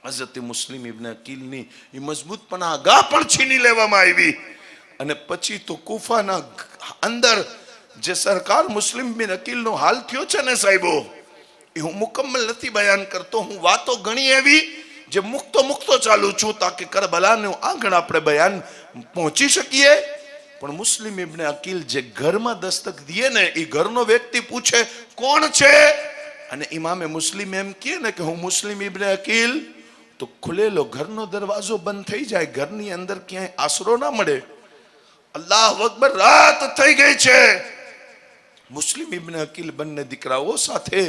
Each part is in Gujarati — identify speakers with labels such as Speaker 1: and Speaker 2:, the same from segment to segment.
Speaker 1: હઝરત મુસ્લિમ ઇબ્ન અકીલની એ મજબૂત પણ આગા પણ છીની લેવામાં આવી અને પછી તો કુફાના અંદર જે સરકાર મુસ્લિમ બિન અકીલનો હાલ થયો છે ને સાહેબો, એ હું મુકમ્મલ નથી બયાન કરતો. હું વાતો ઘણી એવી જે મુક્તો ચાલુ છું તાકે કરબલાનું આગળ આપણે બયાન પહોંચી શકીએ. પણ મુસ્લિમ ઇબ્ન અકીલ જે ઘરમાં દસ્તક દે ને, એ ઘરનો વ્યક્તિ પૂછે કોણ છે, અને ઇમામે મુસ્લિમ એમ કહે ને કે હું મુસ્લિમ ઇબ્ન અકીલ, તો ખુલેલો ઘરનો દરવાજો બંધ થઈ જાય, ઘરની અંદર ક્યાંય આશરો ના મળે. અલ્લાહ અકબર, રાત થઈ ગઈ છે. મુસ્લિમ ઇબ્ન અકીલ બંને દીકરાઓ સાથે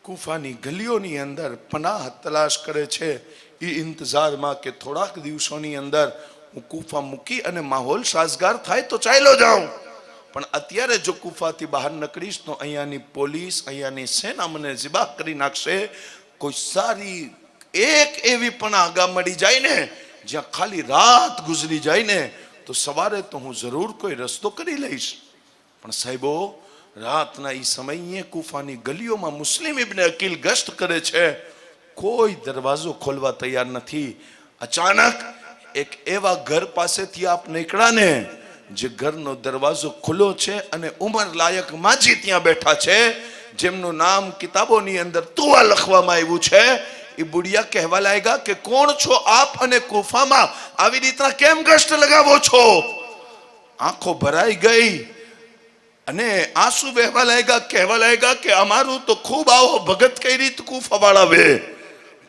Speaker 1: કુફાની ગલીઓની અંદર પનાહ તલાશ કરે છે, એ ઇંતજારમાં કે થોડાક દિવસોની અંદર હું કુફા મૂકી અને માહોલ સાજગાર થાય તો ચાલ્યો જાઉં. પણ અત્યારે જો કુફાથી બહાર નીકળીશ તો અહીંયાની પોલીસ, અહીંયાની સેના મને ઝિબા કરી નાખશે. કોઈ સારી એક એવી પણ આગા મળી જાય ને જ્યાં ખાલી રાત ગુજરી જાય ને, તો સવારે તો હું જરૂર કોઈ રસ્તો કરી લઈશ. પણ સાહેબો, રાતના એ સમયે કુફાની ગલીઓમાં મુસ્લિમ ઇબ્ન અકીલ ગશ્ત કરે છે, કોઈ દરવાજો ખોલવા તૈયાર નથી. અચાનક એક એવા ઘર પાસેથી આપ નીકળ્યા ને જે ઘરનો દરવાજો ખુલ્લો છે અને ઉંમર લાયક માજી ત્યાં બેઠા છે, જેમનું નામ કિતાબોની અંદર તુવા લખવામાં આવ્યું છે. એ બુઢિયા કહેવા લાગ્યા કે કોણ છો આપ અને કુફામાં આવી રીતના કેમ ગશ્ત લગાવો છો? આંખો ભરાઈ ગઈ અને આંસુ વહેવા લાગ્યા. કહેવા લાગ્યા કે અમારું તો ખૂબ આવો ભગત કઈ રીત કુફાવાળા વે,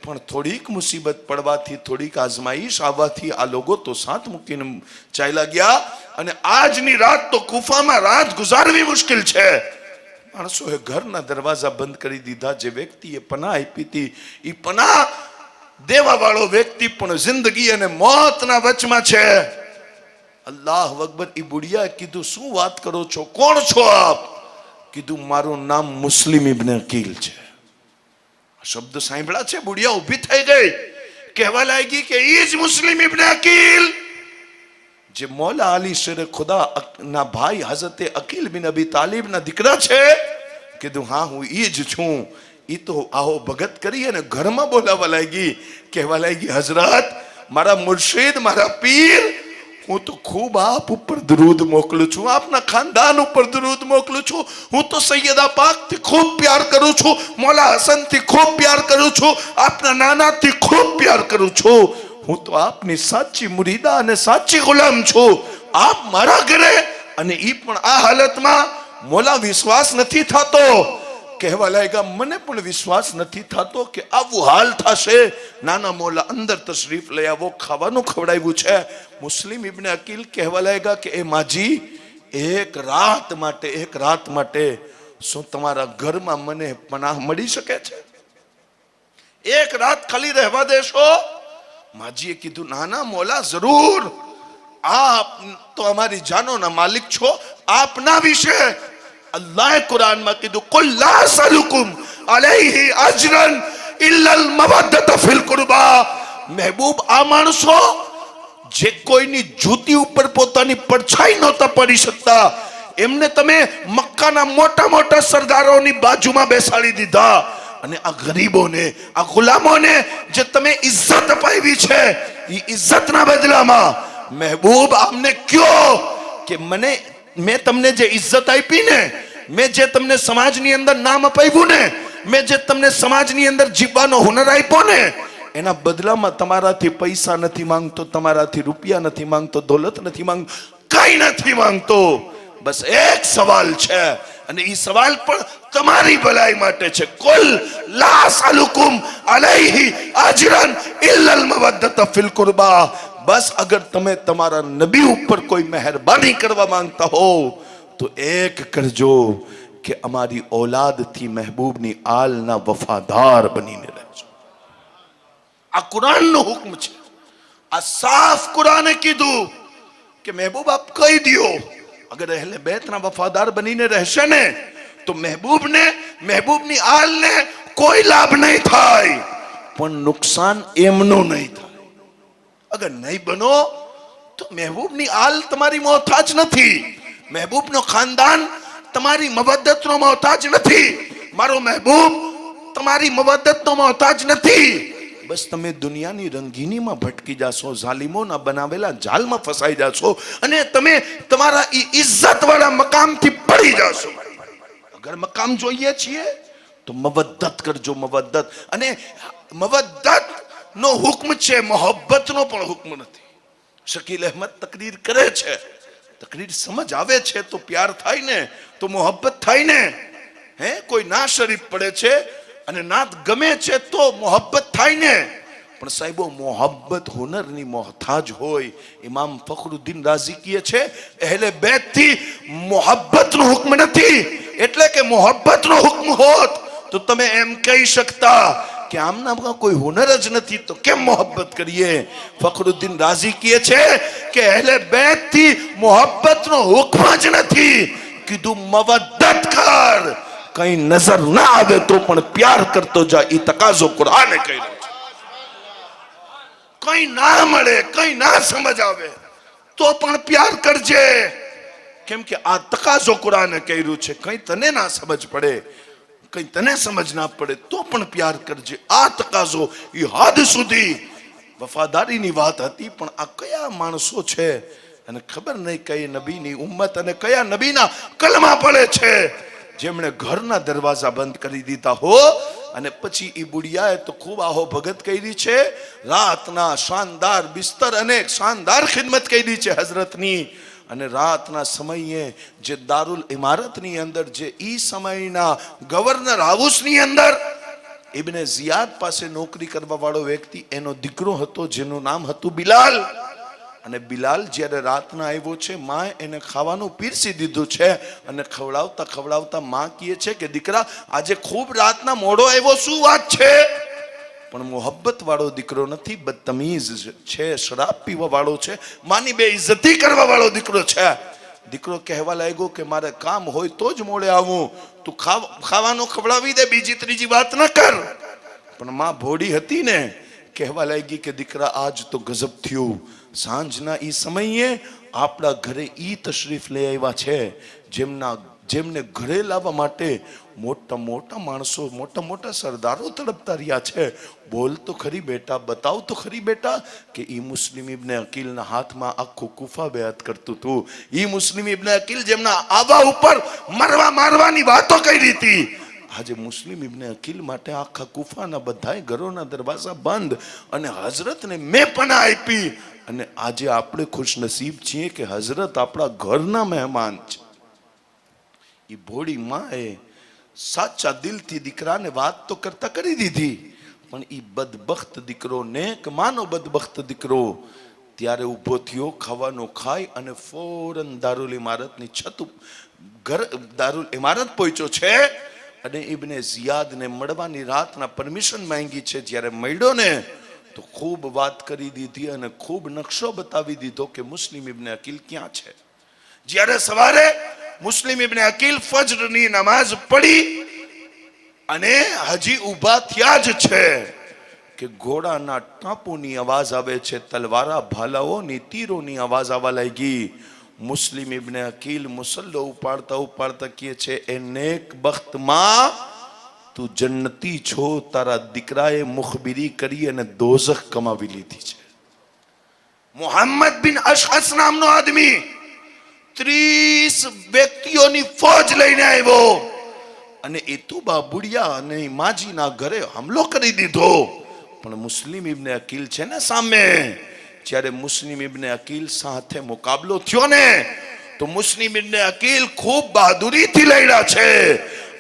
Speaker 1: પણ થોડીક મુસીબત પડવાથી, થોડીક આઝમાઈશ આવવાથી આ લોકો તો સાથ મૂકીને ચાલ્યા ગયા. અને આજની રાત તો કુફામાં રાત ગુજારવી મુશ્કેલ છે. માણસોએ ઘરના દરવાજા બંધ કરી દીધા. જે વ્યક્તિએ પનાહ આપી હતી એ પનાહ દેવા વાળો વ્યક્તિ પણ જિંદગી અને મોતના વચમાં છે. અલ્લાહ અકબર. એ બુઢિયાએ કીધું શું વાત કરો છો, કોણ છો આપ? કીધું મારું નામ મુસ્લિમ ઇબ્ન અકીલ છે. શબ્દ સાંભળ્યા છે, બુઢિયા ઊભી થઈ ગઈ, કહેવા લાગી કે એ જ મુસ્લિમ ઇબ્ન અકીલ જે મૌલા અલી શેર ખુદા ના ભાઈ હઝરતે અકીલ બિન અબી તાલિબ ના દીકરા છે? કીધું હા હું એ જ છું. એ તો આવો ભગત કરી અને ઘરમાં બોલાવા લાગી, કહેવા લાગી હઝરત, મારા મુર્શિદ, મારા પીર, હું તો ખૂબ આપ ઉપર દરૂદ મોકલું છું, આપના ખાનદાન ઉપર દરૂદ મોકલું છું. હું તો સૈયદા પાક થી ખૂબ પ્યાર કરું છું, મૌલા હસન થી ખૂબ પ્યાર કરું છું, આપના નાના થી ખૂબ પ્યાર કરું છું. હું તો આપની સાચી મુરીદા અને સાચી ગુલામ છું. આપ મારા ઘરે, અને ઈ પણ આ હાલતમાં. મોલા વિશ્વાસ નથી થતો. કહેવા લાગ્યા મને પણ વિશ્વાસ નથી થતો કે આવું હાલ થશે. નાના મોલા અંદર તશરીફ લઈ આવો, ખાવાનું ખવડાવ્યું છે. મુસ્લિમ ઇબ્ન અકીલ કહેવા લાગ્યા કે એ માજી, એક રાત માટે શું તમારા ઘરમાં મને પનાહ મળી શકે છે? એક રાત ખાલી રહેવા દેશો? માજીએ કીધું ના ના મોલા, જરૂર. આપ તો અમારી જાનોના માલિક છો. આપના વિશે અલ્લાહે કુરાનમાં કીધું કુલ લા સલુકુમ અલૈહિ અજરન ઇલ્લલ મવદ્દત ફિલ કુરબા. મહેબૂબ, આ માણસો જે કોઈની જૂતી ઉપર પોતાની પડછાઈ નહોતા પડી શકતા, એમને તમે મક્કાના મોટા મોટા સરદારોની બાજુમાં બેસાડી દીધા. અને આ ગરીબોને, આ ગુલામોને જે તમે ઇજ્જત અપાવી છે, એ ઇજ્જતના બદલામાં મહેબૂબ આપને કયો કે મેં તમને જે ઇજ્જત આપી ને, મેં જે તમને સમાજની અંદર નામ અપાવ્યું ને, મેં જે તમને સમાજની અંદર જીવવાનો હુનર આપ્યો ને, એના બદલામાં તમારાથી પૈસા નથી માંગતો, તમારાથી રૂપિયા નથી માંગતો, દોલત નથી માંગતો, કઈ નથી માંગતો. બસ એક સવાલ છે, અને એ સવાલ પણ તમારી ભલાઈ માટે છે. કુલ લા સલુકુમ અલૈહિ અજરન ઇલ્લલ મવદ્દત ફિલ કુરબા. બસ અગર તમે તમારા નબી ઉપર કોઈ મહેરબાની કરવા માંગતા હો તો એક કરજો કે અમારી ઔલાદથી મહેબૂબની આલના વફાદાર બનીને રહેજો. આ કુરાનનો હુકમ છે. આ સાફ કુરાને કીધું કે મહેબૂબ આપ કહી દો, અગર અહેલે બેતના વફાદાર બનીને રહેશે ને તો મહેબૂબની આલને કોઈ લાભ નહીં થાય, પણ નુકસાન એમનું નહીં થાય. અગર નહીં બનો તો મહેબૂબની આલ તમારી મોહતાજ નથી, મહેબૂબનો ખાનદાન તમારી મવદ્દતનો મોહતાજ નથી, મારો મહેબૂબ તમારી મવદ્દતનો મોહતાજ નથી. બસ તમે દુનિયાની રંગીનીમાં ભટકી જાશો, જાલિમોના બનાવેલા જાલમાં ફસાઈ જાશો અને તમે તમારા ઇજ્જત વાળા મકામથી પડી જાશો. અગર મકામ જોઈએ છીએ તો મવદ્દત કરજો, મવદ્દત. અને મવદ્દત નો હુક્મ છે, મોહબ્બત નો પણ હુક્મ નથી. શકીલ અહેમદ તકરીર કરે છે, તકરીર સમજ આવે છે તો પ્યાર થાય ને, તો મોહબ્બત થાય ને. હે, કોઈ ના શરીફ પડે છે અને નાત ગમે છે તો મોહબ્બત થાય ને. પણ સાહેબો, મોહબ્બત હુનરની મોહતાજ હોય. ઇમામ ફખરુદ્દીન રાઝી કહે છે, અહેલે બેત થી મોહબ્બતનો હુક્મ નથી. એટલે કે મોહબ્બતનો હુક્મ હોત તો તમે એમ કહી શકતા કે આમના કોઈ હુનર જ નથી તો કેમ મોહબ્બત કરીએ. ફખરુદ્દીન રાઝી કહે છે કે અહેલે બેત થી મોહબ્બતનો હુક્મ જ નથી. કીધું મવદ્દત કર, કઈ નજર ના આવે તો પણ પ્યાર કરતો જા. એ તકાજો કુરાને કહ્યું છે. કઈ ના મળે, કઈ ના સમજ આવે તો પણ પ્યાર કરજે, કેમ કે આ તકાજો કુરાને કહ્યું છે. કઈ તને ના સમજ પડે, કઈ તને સમજ ના પડે તો પણ પ્યાર કરજે. આ તકાજો એ હદ સુધી વફાદારીની વાત હતી. પણ આ કયા માણસો છે અને ખબર નહીં કઈ નબીની ઉમ્મત અને કયા નબીના કલમા પડે છે, જેમણે ઘરના દરવાજા બંધ કરી દીધા હો. અને પછી એ બુડિયાએ તો ખૂબ આહો ભગત કરી છે, રાતના શાનદાર બિસ્તર અને શાનદાર ખિદમત કરી છે હઝરતની. અને રાતના સમયે જે દારુલ ઇમારતની અંદર, જે ઈ સમયના ગવર્નર હાઉસની અંદર ઇબ્ને ઝિયાદ પાસે નોકરી કરવા વાળો વ્યક્તિ, એનો દીકરો હતો જેનું નામ હતું બિલાલ. અને બિલાલ જ્યારે રાતના આવ્યો છે, માં એને ખાવાનું પીરસી દીધું છે અને ખવડાવતા ખવડાવતા માં કહે છે કે દીકરા, આજે ખૂબ રાતના મોડો આવ્યો, શું વાત છે? પણ મોહબ્બત વાળો દીકરો નથી, બદતમીઝ છે, શરાબ પીવા વાળો છે, માની બેઇજ્જતી કરવા વાળો દીકરો છે. દીકરો કહેવા લાગ્યો કે મારે કામ હોય તો જ મોડે આવું, તું ખાવાનું ખવડાવી દે, બીજી ત્રીજી વાત ન કર. પણ માં ભોળી હતી ને, કહેવા લાગી કે દીકરા, આજ તો ગજબ થયું. સાંજના ઈ સમયે આપણા ઘરે ઈ તશરીફ લઈ આવ્યા છે જેમને ઘરે લાવવા માટે મોટા મોટા માણસો, મોટા મોટા સરદારો તડપતા રહ્યા છે. બોલ તો ખરી બેટા, બતાવ તો ખરી બેટા કે ઈ મુસ્લિમ ઇબ્ને અકીલના હાથમાં આખું કુફા બેઅત કરતું હતું. ઈ મુસ્લિમ ઇબ્ને અકીલ જેમના આબા ઉપર મરવા મારવાની વાતો કરી હતી, આજે મુસ્લિમ ઇબ્ને અકીલ માટે આખા કુફાના બધાય ઘરોના દરવાજા બંધ અને હઝરતને મેં પનાહ આપી. અને આજે આપણે ખુશ નસીબ છીએ કે હઝરત આપણા ઘરના મહેમાન છે. એ ભોળી માએ સાચા દિલથી દીકરાને વાત તો કરતા કરી દીધી, પણ એ બદબખ્ત દીકરો, નેક માનો બદબખ્ત દીકરો ત્યારે ઊભો થયો, ખાવાનો ખાઈ અને ફોરન દારુલ ઇમારતની છત, દારુલ ઇમારત પહોંચ્યો છે અને ઇબ્ને ઝિયાદને મળવાની રાતના પરમિશન માંગી છે. જ્યારે મળ્યો ને તો ખૂબ વાત કરી દીધી અને ખૂબ નકશો બતાવી દીધો કે મુસ્લિમ ઇબ્ને અકીલ ક્યાં છે. જ્યારે સવારે મુસ્લિમ ઇબ્ને અકીલ ફજરની નમાઝ પડી અને હજી ઊભા થયા જ છે કે ઘોડાના ટાપુની અવાજ આવે છે, તલવારા ભાલાઓની તીરોની અવાજ આવવા લાગી. મુસ્લિમ ઇબ્ને અકીલ મુસલ્લો ઉપાડતા ઉપાડતા કહે છે, એ નેક બખ્તમાં તું જન્નતી છો, તારા દીકરાએ મુખબીરી કરી અને દોઝખ કમાવી લીધી છે. મોહમ્મદ બિન અશઅસ નામનો આદમી 30 વ્યક્તિઓની ફોજ લઈને આવ્યો અને એતુબા બુડિયા અને માજીના ઘરે હુમલો કરી દીધો. પણ મુસ્લિમ ઇબ્ને અકીલ છે ને સામે, જ્યારે મુસ્લિમ ઇબ્ને અકીલ સાથે મુકાબલો થયો ને તો મુસ્લિમ ઇબ્ને અકીલ ખૂબ બહાદુરીથી લડ્યા છે.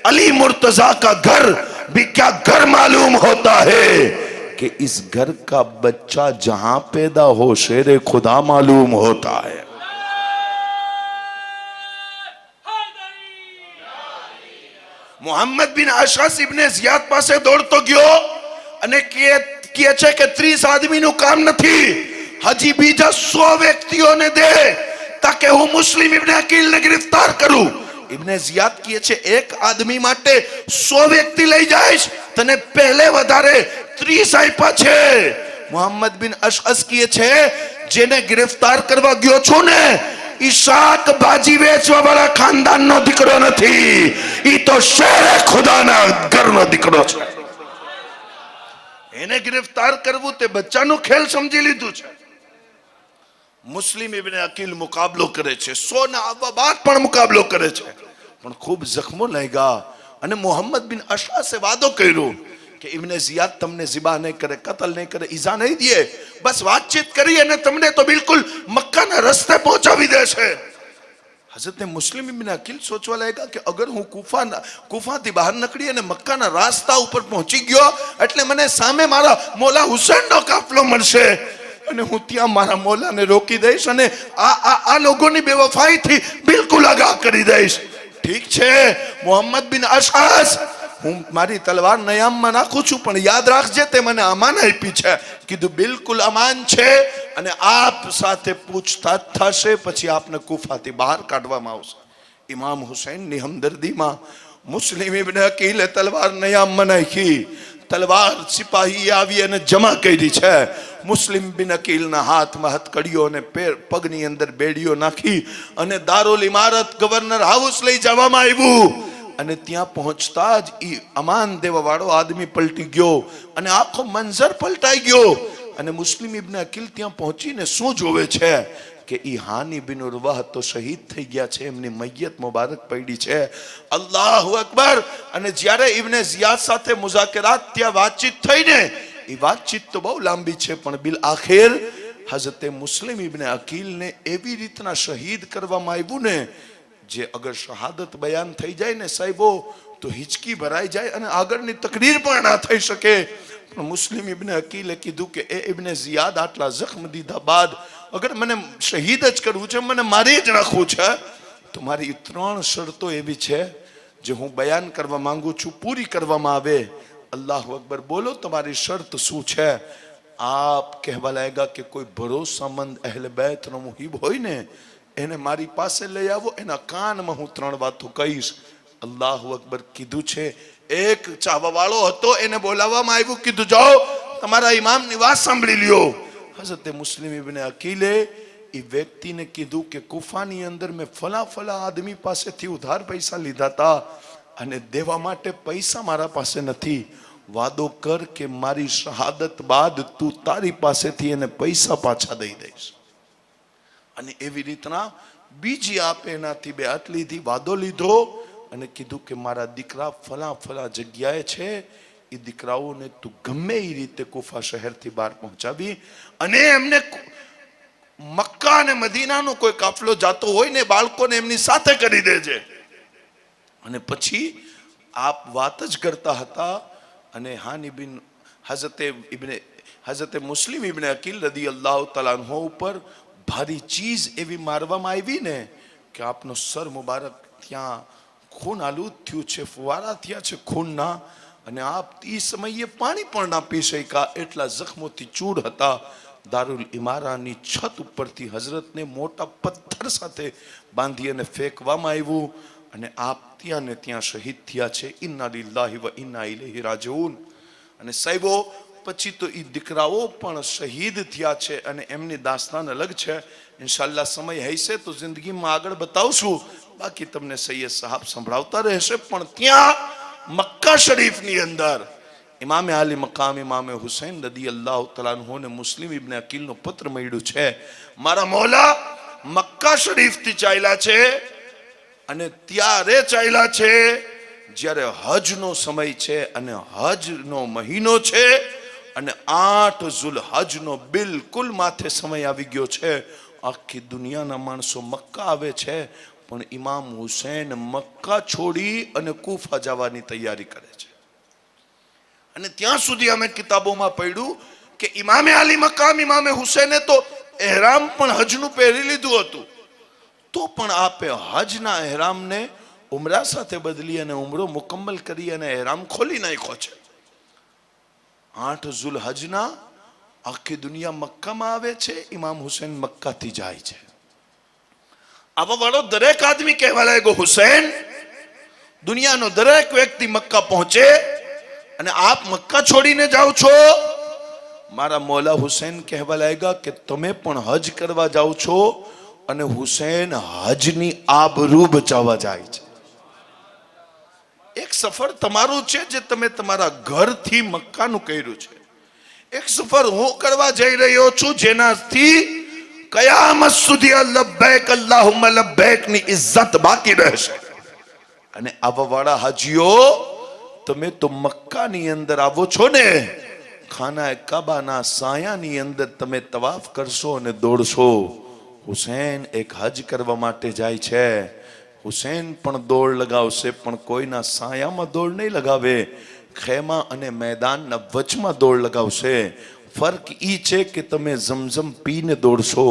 Speaker 1: अली मुर्तजा का घर भी क्या घर मालूम होता है कि इस घर का बच्चा जहां पैदा हो शेरे खुदा मालूम होता है. मोहम्मद बिन अशअस इब्ने ઝિયાદ પાસે દોડતો ગયો અને કહે છે કે 30 આદમીનું કામ નથી, હજી બીજા 100 વ્યક્તિઓને દે તાકે હું મુસ્લિમ ઇબ્ને અકીલને ગિરફ્તાર કરું. ઇબ્ને ઝિયાદ કહે છે, એક આદમી માટે 100 વ્યક્તિ લઈ જઈશ, તને પહેલે વધારે 30 આપ્યા છે. મોહમ્મદ બિન અશઅસ કહે છે, જેને ગિરફ્તાર કરવા ગયો છું ને ઈ શાકભાજી વેચવા વાળા ખાનદાનનો દીકરો નથી, ઈ તો શેરે ખુદાના ઘરનો દીકરો છે. એને ગિરફતાર કરવું તે બચ્ચાનો ખેલ સમજી લીધું છે. મુસ્લિમ ઇબ્ને અકીલ મુકાબલો કરે છે, 100 ના આવવા બાદ પણ મુકાબલો કરે છે, પણ ખૂબ જખ્મો લાગ્યા. અને મોહમ્મદ બિન અશઆસે વાદો કર્યો કે ઇબ્ને ઝિયાદ તમને ઝિબા નહીં કરે, કતલ નહીં કરે, ઈજા નહીં દે, બસ વાતચીત કરી અને તમને તો બિલકુલ મક્કાના રસ્તે પહોંચાવી દેશે. હઝરત મુસ્લિમ ઇબ્ને અકીલ સોચવા લાગ્યા કે અગર હું કુફાથી બહાર નીકળી અને મક્કાના રાસ્તા ઉપર પહોંચી ગયો એટલે મને સામે મારા મોલા હુસૈનનો કાફલો મળશે અને હું ત્યાં મારા મોલાને રોકી દઈશ અને આ લોકોની બેવફાઈથી બિલકુલ આગાહ કરી દઈશ. ઠીક છે મોહમ્મદ બિન અશઆસ, હું મારી તલવાર નયામમાં નાખું છું, પણ યાદ રાખજે તે મને અમાન આપી છે. કીધું બિલકુલ અમાન છે અને આપ સાથે પૂછતાછ થશે, પછી આપને કુફાથી બહાર કાઢવામાં આવશે. ઇમામ હુસૈનની હમદર્દીમાં મુસ્લિમ ઇબ્ને અકીલે તલવાર નયામમાં નાખી. તલવાર સિપાહી આવી અને જમા કરી છે. મુસ્લિમ બિન અકીલના હાથમાં હથકડીઓ અને પગની અંદર બેડીઓ નાખી અને દારુલ ઇમારત ગવર્નર હાઉસ લઈ જવામાં આવ્યું. અને ત્યાં પહોંચતા જ ઈ અમાન દેવા વાળો આદમી પલટી ગયો અને આખો મંઝર પલટાઈ ગયો. અને મુસ્લિમ ઇબ્ને અકીલ ત્યાં પહોંચીને શું જોવે છે કે ઈ હાની બિન ઉરવાહ તો શહીદ થઈ ગયા છે, એમની મૈયત મુબારક પડી છે. અલ્લાહુ અકબર. અને જ્યારે ઇબ્ને ઝિયાદ સાથે મુઝાકરાત ત્યાં વાતચીત થઈને, એ વાતચીત તો બહુ લાંબી છે, પણ બિલ આખિર હઝરત મુસ્લિમ ઇબ્ને અકીલને એવી રીતના શહીદ કરવામાં આવ્યું ને, જે અગર શહાદત બયાન થઈ જાય ને સાહેબો તો હિચકી ભરાઈ જાય અને આગળની તકરીર પણ ના થઈ શકે. પણ મુસ્લિમ ઇબ્ને અકીલે કીધું કે એ ઇબ્ને ઝિયાદ આટલા જખ્મ દીધા બાદ અગર મને શહીદ જ કરવું છે, મને મારી જ નાખવું છે, તો મારી 3 શરતો એવી છે જે હું બયાન કરવા માંગુ છું, પૂરી કરવામાં આવે. અલ્લાહુ અકબર. બોલો તમારી શરત શું છે? આપ કહેવા લાગ્યા કે કોઈ ભરોસામંદ અહેલ બેતનો મુહિબ હોય ને એને મારી પાસે લઈ આવો, એના કાનમાં હું 3 વાતો કહીશ. અલ્લાહુ અકબર. કીધું છે એક ચાહવા વાળો હતો, એને બોલાવવામાં આવ્યું, કીધું જાઓ તમારા ઇમામની વાત સાંભળી લ્યો. હઝરત મુસ્લિમ ઇબ્ને અકીલે એ વ્યક્તિને કીધું કે કુફાની અંદર મેં ફલા આદમી પાસેથી ઉધાર પૈસા લીધા હતા અને દેવા માટે પૈસા મારા પાસે નથી. વાદો કર કે મારી શહાદત બાદ તું તારી પાસેથી એને પૈસા પાછા દઈ દઈશ. અને એવી રીતના બીજી આપે એનાથી બેઅત લીધી, વાદો લીધો અને કીધું કે મારા દીકરા ફલા જગ્યાએ છે, એ દીકરાઓને તું ગમે એ રીતે કુફા શહેરથી બહાર પહોંચાવી અને એમને મક્કા અને મદીનાનો કોઈ કાફલો જાતો હોય ને બાળકોને એમની સાથે કરી દેજે. અને પછી આપ વાત જ કરતા હતા અને હાની બિન હઝરત મુસ્લિમ ઇબ્ને અકીલ રદિયલ્લાહુ તઆલા અન્હુ ઉપર ભારી ચીજ એવી મારવામાં આવી ને કે આપનો સર મુબારક ત્યાં ખૂન આલુદ થયું છે, ફુવારા થયા છે ખૂનના, અને આપ એ સમયે પાણી પણ ના પી શક્યા, એટલા જખ્મોથી ચૂર હતા. દારુલ ઇમારાની છત ઉપરથી હઝરતને મોટા પથ્થર સાથે બાંધી અને ફેંકવામાં આવ્યું અને આપ ત્યાં ને ત્યાં શહીદ થયા છે. ઇન્ના લિલ્લાહિ વ ઇન્ના ઇલૈહિ રાજીઉન. અને સાહેબો પછી તો એ દીકરાઓ પણ શહીદ થયા છે અને એમની દાસ્તાન અલગ છે. ઇન્શાઅલ્લાહ સમય હશે તો જિંદગીમાં આગળ બતાવશું, બાકી તમને સૈયદ સાહેબ સંભળાવતા રહેશે. પણ ત્યાં મક્કા શરીફની અંદર ઇમામે આલી મકામ ઇમામે હુસૈન રદિયલ્લાહુ તઆલા અન્હુને મુસ્લિમ ઇબ્ને અકીલનો પત્ર મળ્યું છે. મારા મૌલા મક્કા શરીફથી ચાલ્યા છે અને ત્યારે ચાલ્યા છે જ્યારે હજનો સમય છે અને હજનો મહિનો છે અને 8 ઝુલહજનો બિલકુલ માથે સમય આવી ગયો છે. આખી દુનિયાના માણસો મક્કા આવે છે, પણ ઇમામ હુસૈન મક્કા છોડી અને કુફા જવાની તૈયારી કરે છે. અને ત્યાં સુધી અમે કિતાબોમાં પડ્યું કે ઇમામે આલી મકામ ઇમામે હુસૈને તો એહરામ પણ હજનું પહેરી લીધું હતું, તો પણ આપે હજના એહરામને ઉમરા સાથે બદલી અને ઉમરો મુકમ્મલ કરી અને એહરામ ખોલી નાખ્યો છે. 8 ઝુલહજના આખી દુનિયા મક્કામાં આવે છે, ઇમામ હુસૈન મક્કાથી જાય છે. આવા વાળો દરેક આદમી કહેવા લાગ્યો હુસૈન, દુનિયાનો દરેક વ્યક્તિ મક્કા પહોંચે અને આપ મક્કા છોડીને જાઓ છો. મારા મૌલા હુસૈન કહેવા લાગ્યા કે તમે પણ હજ કરવા જાઓ છો અને હુસૈન હજની આબરૂ બચાવવા જાય છે. એક સફર તમારું છે જે તમે તમારા ઘરથી મક્કાનું કર્યું છે, એક સફર હું કરવા જઈ રહ્યો છું જેનાથી કયામત સુધી લબ્બૈક અલ્લાહુમ્મા લબ્બૈક ની ઇજ્જત બાકી રહેશે. અને આવા વાળા હાજીઓ, તમે તો મક્કાની અંદર આવો છો ને, ખાના કાબાના સાયાની અંદર તમે તવાફ કરશો અને દોડશો. હુસૈન એક હજ કરવા માટે જાય છે. હુસૈન પણ દોડ લગાવશે, પણ કોઈના સાયામાં દોડ નહીં લગાવે, ખેમા અને મેદાનના વચમાં દોડ લગાવશે. ફર્ક ઈ છે કે તમે ઝમઝમ પીને દોડશો,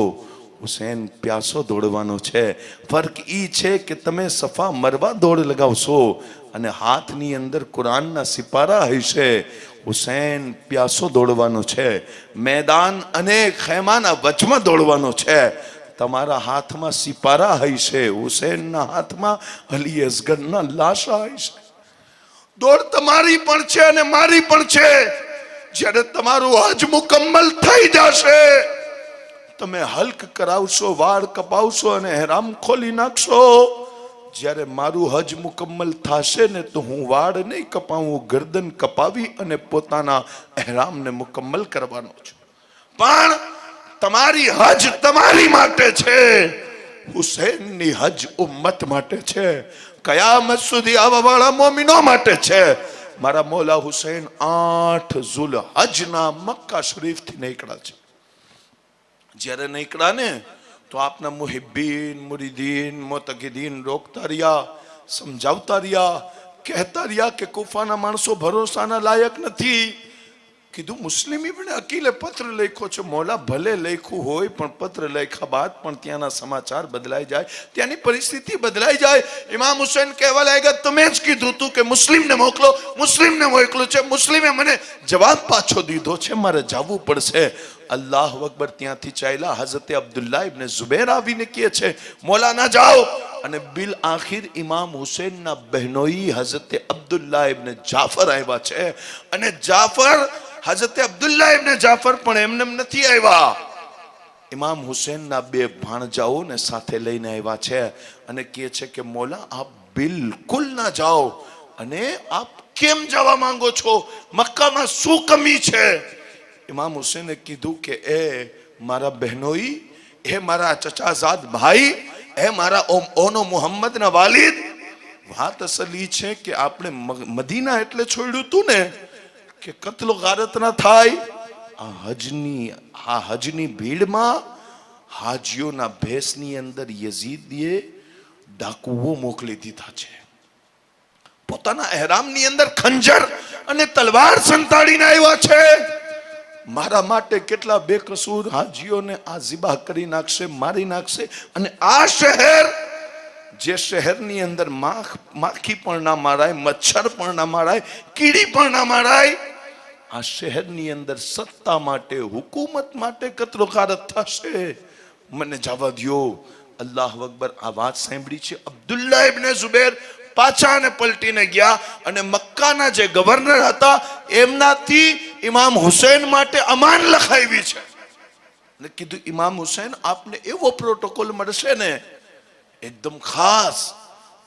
Speaker 1: હુસૈન પ્યાસો દોડવાનો છે. ફર્ક ઈ છે કે તમે સફા મરવા દોડ લગાવશો અને હાથની અંદર કુરાનના સિપારા હશે, હુસૈન પ્યાસો દોડવાનો છે. મેદાન અને ખેમાના વચમાં દોડવાનો છે. તમારા હાથમાં સિપારા હશે, હુસૈનના હાથમાં અલી અસગરના લાશા હશે. દોડ તમારી પણ છે અને મારી પણ છે. જ્યારે તમારું હજ મુકમ્મલ થઈ જશે, તમે હલ્ક કરાવશો, વાળ કપાવશો અને હેરામ ખોલી નાખશો. જ્યારે મારું હજ મુકમ્મલ થશે ને, તો હું વાળ નહીં કપાવું, ગરદન કપાવી અને પોતાના એહરામને મુકમ્મલ કરવાનો છું. પણ તમારી હજ તમારી માટે છે, હુસૈનની હજ ઉમ્મત માટે છે, કયામત સુધી આવા વાળા મોમિનો માટે છે. મારા મૌલા હુસૈન 8 ઝુલહજના મક્કા શરીફથી નીકળ્યા છે. જ્યારે નીકળ્યા ને, તો આપના મુહિબ્બીન, મુરીદીન, મોતકીદીન રોકતા રહ્યા, સમજાવતા રહ્યા, કહેતા રહ્યા કે કુફાના માણસો ભરોસાના લાયક નથી. કીધું મુસ્લિમ ઇબ્ન અકીલે પત્ર લખ્યો છે. મૌલા ભલે લખ્યું હોય, પણ પત્ર લખ્યા બાદ પણ ત્યાંના સમાચાર બદલાઈ જાય, ત્યાંની પરિસ્થિતિ બદલાઈ જાય. ઇમામ હુસૈન કહેવા લાગ્યા, તમે જ કીધું તું કે મુસ્લિમને મોકલો, મુસ્લિમને મોકલું છે, મુસ્લિમે મને જવાબ પાછો દીધો છે, મારે જવું પડશે. અલ્લાહ અકબર. ત્યાંથી ચાલ્યા. હઝરત અબ્દુલ્લાહ ઇબ્ન ઝુબૈર આવીને કહે છે, મૌલા ના જાઓ. અને બિલ આખિર ઇમામ હુસૈનના બહેનોઈ હઝરત અબ્દુલ્લાહ ઇબ્ન જાફર આવ્યા છે. અને જાફર, હઝરત અબ્દુલ્લાહ ઇબ્ન જાફર પણ એમને નથી આવ્યા, ઇમામ હુસૈનના 2 ભાણજાઓને સાથે લઈને આવ્યા છે. અને કહે છે કે મૌલા આપ બિલકુલ ના જાઓ. અને આપ કેમ જવા માંગો છો? મક્કામાં શું કમી છે? ઇમામ હુસૈને કીધું કે એ મારા બહેનોઈ, એ મારા ચચાઝાદ ભાઈ, એ મારા ઓનો મુહમ્મદના વાલિદ, વાત અસલ ઈ છે કે આપણે મદીના એટલે છોડ્યું તું ને કે કત્લો ગારત ના થાય. આ હજની ભીડમાં હાજીઓના ભેસની અંદર યઝીદીએ ડાકુઓ મોકલી દીધા છે. પોતાના એહરામની અંદર ખંજર અને તલવાર સંતાડીને આવ્યા છે. મારા માટે કેટલા બેકસૂર હાજીઓને આ ઝિબા કરી નાખશે, મારી નાખશે. અને આ શહેર, જે શહેરની અંદર માખી પણ ના મારાય, મચ્છર પણ ના મારાય, કીડી પણ ના મારાય, આ શહેરની અંદર સત્તા માટે, હુકુમત માટે કતરો ગારત થશે. મને જવા દ્યો. અલ્લાહ અકબર. આ વાત સાંભળી છે. અબ્દુલ્લાહ ઇબ્ન ઝુબૈર પાછા ને પલટીને ગયા અને મક્કાના જે ગવર્નર હતા એમનાથી ઇમામ હુસૈન માટે અમાન લખાવી છે. અને કીધું, ઇમામ હુસૈન આપને એવો પ્રોટોકોલ મળશે ને એકદમ ખાસ,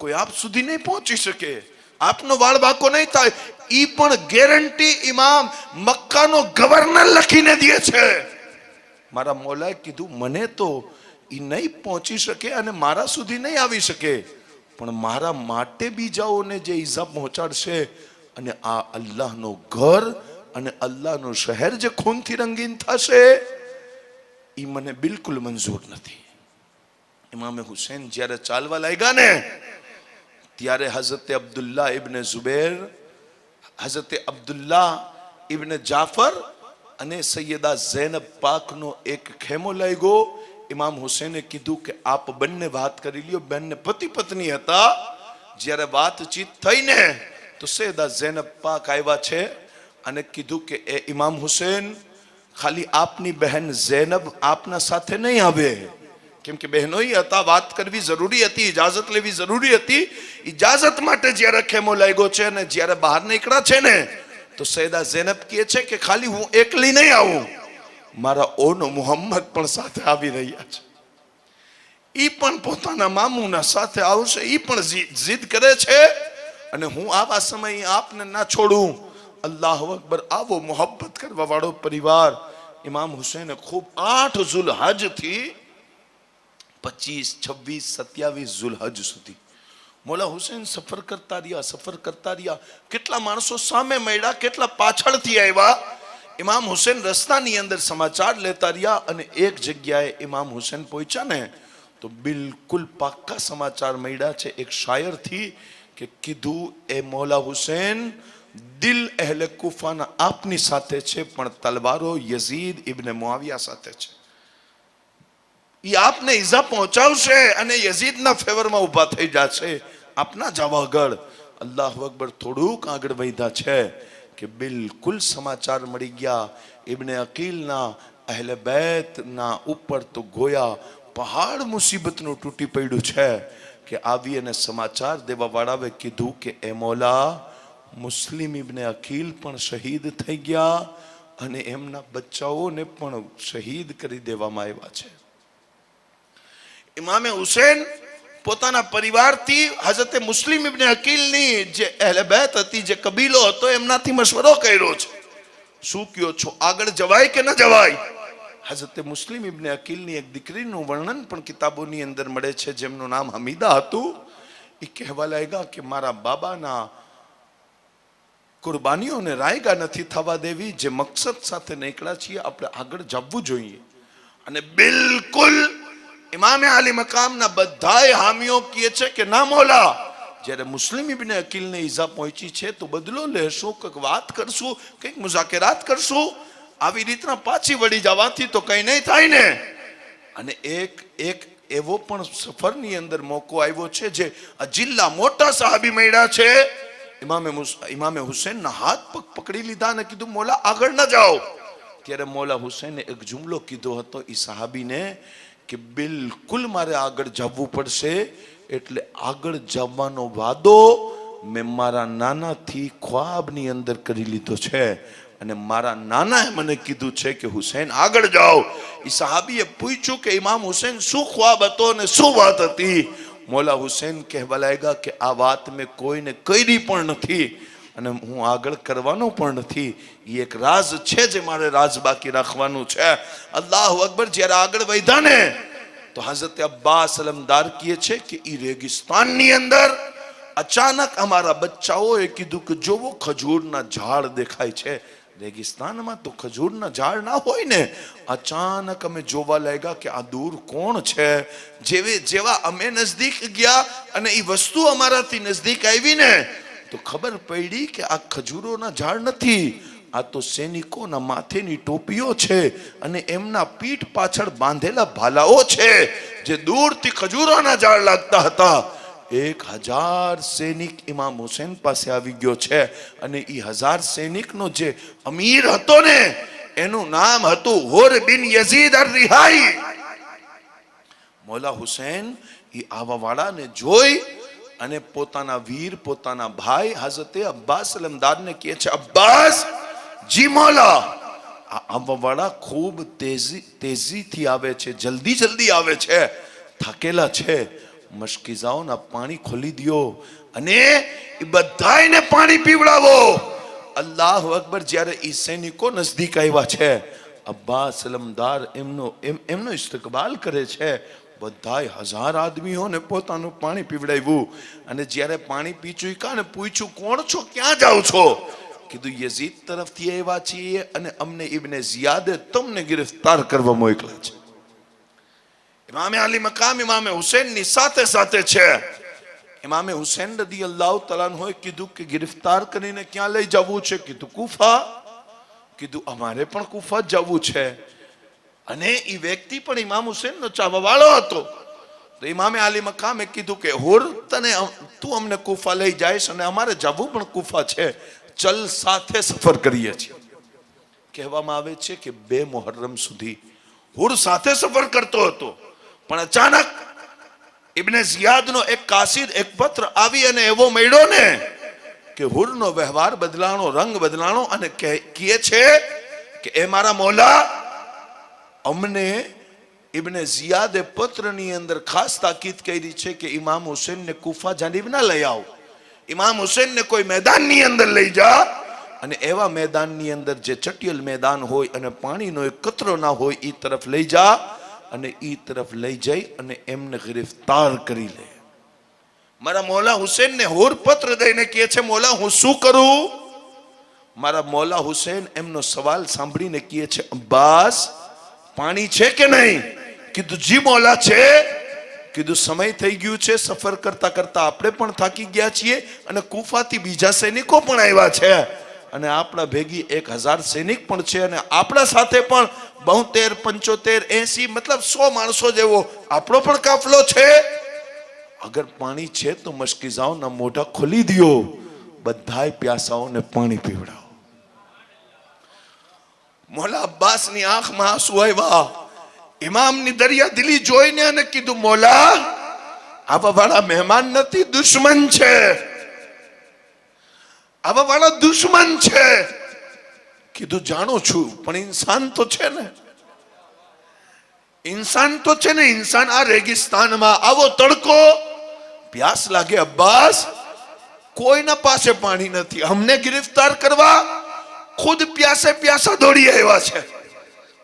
Speaker 1: કોઈ આપ સુધી નહીં પહોંચી શકે, આપનો વાળ બાકો નહીં થાય. ઈ પણ ગેરંટી ઇમામ મક્કાનો ગવર્નર લખીને દે છે. મારા મૌલાએ કીધું, મને તો ઈ નહીં પહોંચી શકે અને મારા સુધી નહીં આવી શકે, પણ મારા માટે બીજાઓને જે ઈજા પહોંચાડશે અને આ અલ્લાહનો ઘર અને અલ્લાહનું શહેર જે ખૂનથી રંગીન થશે, ઈ મને બિલકુલ મંજૂર નથી. ઇમામ હુસૈન જ્યારે ચાલવા લાગ્યા ને, ત્યારે હઝરત અબ્દુલ્લાહ ઇબ્ન ઝુબૈર, હઝરત અબ્દુલ્લાહ ઇબ્ન જાફર અને સૈયદા ઝૈનબ પાકનો એક ખેમો લાગ્યો. ઇમામ હુસૈને કીધું કે આપ બંને વાત કરી લ્યો. બંને પતિ પત્ની હતા. જ્યારે વાતચીત થઈ ને, તો સૈયદા ઝૈનબ પાક આવ્યા છે અને કીધું કે એ ઇમામ હુસૈન, ખાલી આપની બહેન ઝૈનબ આપના સાથે નહીં આવે, કેમ કે બહેનોઈ હતા, વાત કરવી જરૂરી હતી, ઇજાઝત લેવી જરૂરી હતી. ઇજાઝત માટે જ્યારે ખેમો લાગ્યો છે અને જ્યારે બહાર નીકળ્યા છે ને, તો સૈયદા ઝૈનબ કહે છે કે ખાલી હું એકલી નહીં આવું, મારા ઓનો મુહમ્મદ પણ સાથે આવી રહ્યા છે. ઈ પણ પોતાના મામુના સાથે આવશે. ઈ પણ જીદ કરે છે અને હું આવા સમયે આપને ના છોડું. અલ્લાહ અકબર, આવો મોહબ્બત કરવા વાળો પરિવાર ઇમામ હુસૈને ખૂબ 8 ઝુલહજ થી 25, 26, 27 ઝુલહજ સુધી મોલા હુસૈન સફર કરતા રહ્યા. કેટલા માણસો સામે મળ્યા, કેટલા પાછળથી આવ્યા. ઇમામ હુસૈન રસ્તાની અંદર સમાચાર લેતા રહ્યા અને એક જગ્યાએ ઇમામ હુસૈન પહોંચ્યા ને તો બિલકુલ પાક્કા સમાચાર મળ્યા છે એક શાયરથી કે કીધું, એ મોલા હુસૈન, દિલ અહેલે કુફાના આપની સાથે છે પણ તલવારો યઝીદ ઇબ્ને મુઆવિયા સાથે છે. એ આપને ઈજા પહોંચાવશે અને યઝીદના ફેવરમાં ઊભા થઈ જશે. આપના જવા આગળ અલ્લાહુ અકબર થોડુંક આગળ વધ્યા છે કે બિલકુલ સમાચાર મળી ગયા. ઇબ્ને અકીલના અહેલે બેતના ઉપર તો ગોયા પહાડ મુસીબતનું તૂટી પડ્યું છે કે આવી અને સમાચાર દેવા વાળાએ કીધું કે એ મોલા, મુસ્લિમ ઇબ્ને અકીલ પણ શહીદ થઈ ગયા અને એમના બચ્ચાઓને પણ શહીદ કરી દેવામાં આવ્યા છે. ઇમામે હુસૈન પોતાના પરિવારથી હઝરતે મુસ્લિમ ઇબ્ને અકીલની જે અહેલે બેત હતી, જે કબીલો હતો, એમનાથી મશવરો કર્યો છે. શું કયો છો, આગળ જવાય કે ન જવાય? હઝરતે મુસ્લિમ ઇબ્ને અકીલની એક દીકરીનું વર્ણન પણ કિતાબોની અંદર મળે છે જેમનું નામ હમીદા હતું. એ કહેવા લાગ્યા કે મારા બાબાના કુરબાનીઓને રાયગા નથી થવા દેવી. જે મકસદ સાથે નીકળ્યા છીએ આપણે આગળ જવું જોઈએ. અને બિલકુલ ઇમામે આલી મકામના બધાય હામીઓ કહે છે કે ના મોલા, જ્યારે મુસ્લિમ ઇબ્ને અકીલને ઈજા પહોંચી છે તો બદલો લેશું, કંઈક વાત કરશું, કંઈક મુઝાકરાત કરશું. આવી રીતના પાછી વળી જવાથી તો કંઈ નહીં થાય ને. અને એક એવો પણ સફરની અંદર મોકો આવ્યો છે જે અજિલ્લા મોટા સાહાબી મળ્યા છે. ઇમામે હુસૈનના હાથ પગ પકડી લીધા અને કીધું, મોલા આગળ ન જાઓ. ત્યારે મોલા હુસૈને એક જુમલો કીધો હતો એ સાહાબીને કે બિલકુલ મારે આગળ જવું પડશે. એટલે આગળ જવાનો વાદો મેં મારા નાનાથી ખ્વાબની અંદર કરી લીધો છે અને મારા નાનાએ મને કીધું છે કે હુસૈન આગળ જાઓ. એ સાહાબીએ પૂછ્યું કે ઇમામ હુસૈન શું ખ્વાબ હતો અને શું વાત હતી? મોલા હુસૈન કહેવા લાગ્યા કે આ વાત મેં કોઈને કરી પણ નથી અને હું આગળ કરવાનો પણ નથી. એ એક રાજ છે જે મારે રાજ બાકી રાખવાનું છે. અલ્લાહુ અકબર. જ્યારે આગળ વધ્યા ને તો હઝરત અબ્બાસ અલમદાર કહે છે કે એ રેગિસ્તાનની અંદર અચાનક અમારા બચ્ચાઓએ કીધું કે જોવો ખજૂરના ઝાડ દેખાય છે. રેગિસ્તાનમાં તો ખજૂરના ઝાડ ના હોય ને. અચાનક અમે જોવા લાગ્યા કે આ દૂર કોણ છે. જેવા અમે નજદીક ગયા અને એ વસ્તુ અમારાથી નજદીક આવી ને તો ખબર પડી કે આ ખજૂરોના ઝાડ નથી, આ તો સૈનિકોના માથેની ટોપીઓ છે અને એમના પીઠ પાછળ બાંધેલા ભાલાઓ છે જે દૂરથી ખજૂરોના ઝાડ લાગતા હતા. 1000 સૈનિક ઇમામ હુસૈન પાસે આવી ગયો છે અને એ 1000 સૈનિકનો જે અમીર હતો ને એનું નામ હતું હુર બિન યઝીદ અર-રિહાઈ. મોલા હુસૈન એ આવા વાળાને જોઈ અને પોતાના વીર, પોતાના ભાઈ હઝરતે અબ્બાસ અલમદારને કહે છે, અબ્બાસ જી મોલા, આવા વાળા ખૂબ તેજીથી આવે છે, જલ્દી આવે છે, થાકેલા છે. મશકીઝાઓના પાણી ખોલી દો અને એ બધાયને પાણી પીવડાવો. અલ્લાહુ અકબર. જ્યારે એ સૈનિકો નજદીક આવ્યા છે, અબ્બાસ અલમદાર એમનો ઇસ્તકબાલ કરે છે. બધાય 1000 આદમીઓને પોતાનું પાણી પીવડાવ્યું અને જ્યારે પાણી પી ચૂક્યા ને પૂછ્યું, કોણ છો, ક્યાં જાઓ છો? કીધું, યઝીદ તરફથી આવ્યા છીએ અને અમને ઇબ્ને ઝિયાદે તમને ગિરફ્તાર કરવા મોકલ્યા છે. ઇમામે અલી મકામ ઇમામે હુસૈનની સાથે છે. ઇમામે હુસૈન રદિયલ્લાહુ તઆલા અન્હુએ કીધું કે ગિરફ્તાર કરીને ક્યાં લઈ જવું છે? કીધું કુફા. કીધું અમારે પણ કુફા જવું છે. અને એ વ્યક્તિ પણ ઇમામ હુસૈનનો ચાહવા વાળો હતો. તો ઇમામે અલી મકામે કીધું કે હુર, તું અમને કુફા લઈ જઈશ અને અમારે જવું પણ કુફા છે, ચલ સાથે સફર કરીએ છીએ. કહેવામાં આવે છે કે 2 મુહર્રમ સુધી હુર સાથે સફર કરતો હતો પણ અચાનક ઇબ્ને ઝિયાદનો એક કાસિદ, એક પત્ર આવી અને એવો મળ્યો ને કે હુરનો વ્યવહાર બદલાણો, રંગ બદલાણો અને કહે છે કે એ મારા મોલા, અમને ઇબ્ને ઝિયાદે પત્રની અંદર ખાસ તાકીદ કરી છે કે ઇમામ હુસૈનને કુફા જાનિબ ના લઈ આવો. ઇમામ હુસૈનને કોઈ મેદાનની અંદર લઈ જા અને એવા મેદાનની અંદર જે ચટિયલ મેદાન હોય અને પાણીનો એક કતરો ના હોય એ તરફ લઈ જા અને એ તરફ લઈ જઈ અને એમને ગિરફ્તાર કરી લે. મારા મૌલા હુસેન ને હોર પત્ર દઈને કહે છે, મૌલા હું શું કરું? મારા મૌલા હુસેન એમનો સવાલ સાંભળીને કહે છે, અબ્બાસ પાણી છે કે નહીં? કીધું જી મૌલા છે. કીધું સમય થઈ ગયું છે, સફર કરતા કરતા આપણે પણ થાકી ગયા છીએ અને કુફાથી બીજા સૈનિકો પણ આવ્યા છે અને આપણા ભેગી 1000 સૈનિક પણ છે અને આપણા સાથે પણ 72, 75, 80 મતલબ 100 માણસો જેવો આપણો પણ કાફલો છે. અગર પાણી છે તો મશકીઝાઓના મોઢા ખોલી દો, બધાય પ્યાસાઓને પાણી પીવડાવો. મૌલા અબ્બાસની આંખમાં આંસુ આવ્યા. ઇમામની દરિયા દિલી જોઈને અને કીધું, મૌલા આવા વાળા મહેમાન નથી, દુશ્મન છે. આવા વાળા દુશ્મન છે. કીધું જાણું છું, પણ ઇન્સાન તો છે ને, ઇન્સાન તો છે ને. ઇન્સાન આ રેગિસ્તાનમાં આવો તડકો, પ્યાસ લાગે. અબ્બાસ કોઈના પાસે પાણી નથી, અમને ગિરફ્તાર કરવા ખુદ પ્યાસે પ્યાસા દોડી આવ્યા છે.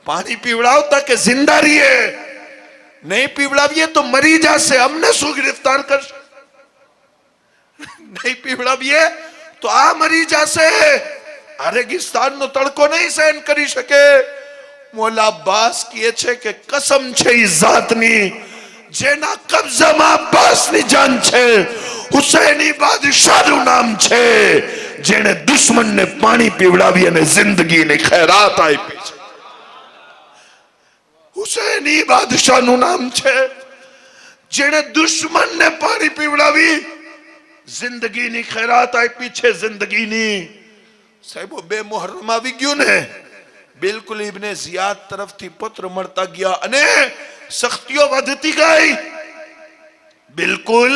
Speaker 1: પાણી પીવડાવતા કે જિંદા રહીએ, નહીં પીવડાવીએ તો મરી જશે. અમને શું ગિરફ્તાર કરશે? નહીં પીવડાવીએ તો આ મરી જશે. આ રેગિસ્તાનનો તડકો નહીં સહન કરી શકે. મૌલા અબ્બાસ કહે છે કે કસમ છે ઈ જાતની જેના કબજામાં અબ્બાસની જાન છે, હુસૈની બાદશાહનું નામ છે, જેણે દુશ્મનને પાણી પીવડાવી અને જિંદગીની ખૈરાત આપી છે. હુસૈની બાદશાહનું નામ છે, જેણે દુશ્મનને પાણી પીવડાવી જિંદગીની ખૈરાત આપી છે. જિંદગીની સાહેબો 2 મુહર્રમ આવી ગયું ને, બિલકુલ ઇબ્ને ઝિયાદ તરફથી પત્ર મળતા ગયા અને સખ્તીઓ વધતી ગઈ. બિલકુલ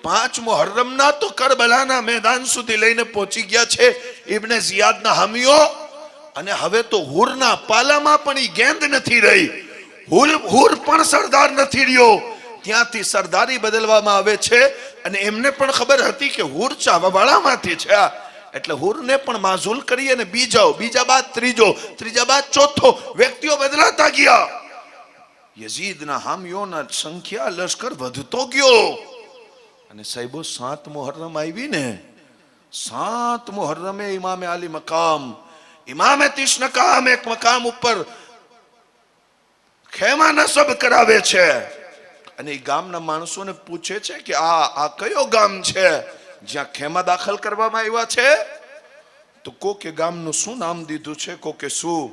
Speaker 1: 5 મુહર્રમના તો કરબલાના મેદાન સુધી લઈને પહોંચી ગયા છે ઇબ્ને ઝિયાદના હામીઓ. અને હવે તો હુરના પાલામાં પણ ઈ ગેંદ નથી રહી. હુર પણ સરદાર નથી રહ્યો. ત્યાંથી સરદારી બદલવામાં આવે છે અને એમને પણ ખબર હતી કે હુર ચાવાવાળામાંથી છે, એટલે હુરને પણ માઝૂલ કરી અને બીજા બાદ ત્રીજા બાદ ચોથો વ્યક્તિઓ બદલાતા ગયા. યઝીદના હામીઓના સંખ્યા લશ્કર વધતો ગયો અને સાહેબો 7 મુહર્રમ આવી ને, 7 મુહર્રમે ઇમામે આલી મકામ, ઇમામે તિશ્નકામ એક મકામ ઉપર ખેમા નસબ કરાવે છે અને એ ગામના માણસોને પૂછે છે કે આ કયો ગામ છે જ્યાં ખેમા દાખલ કરવામાં આવ્યા છે? તો કોકે ગામનું શું નામ દીધું છે, કોકે શું,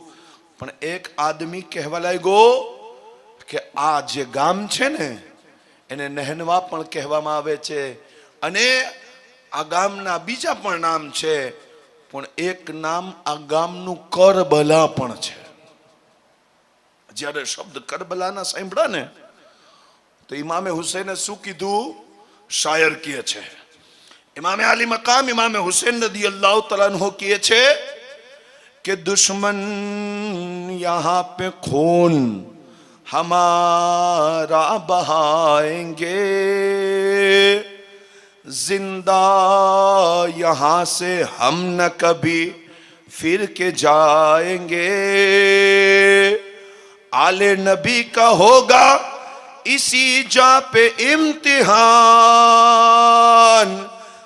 Speaker 1: પણ એક આદમી કહેવા લાગ્યો કે આ જે ગામ છે ને એને નહેનવા પણ કહેવામાં આવે છે અને આ ગામના બીજા પણ નામ છે, પણ એક નામ આ ગામનું કરબલા પણ છે. જ્યારે શબ્દ કરબલાના સાંભળ્યા ને તો ઇમામે હુસૈને શું કીધું? શાયર કહે છે, ઇમામે આલી મકામ ઇમામે હુસૈન રદિયલ્લાહુ તઆલા अन्हु કહે છે कि दुश्मन यहाँ पे खून हमारा बहाएंगे, जिंदा यहाँ से हम न कभी फिर के जाएंगे, आले नबी का होगा इसी जा पे इम्तिहान,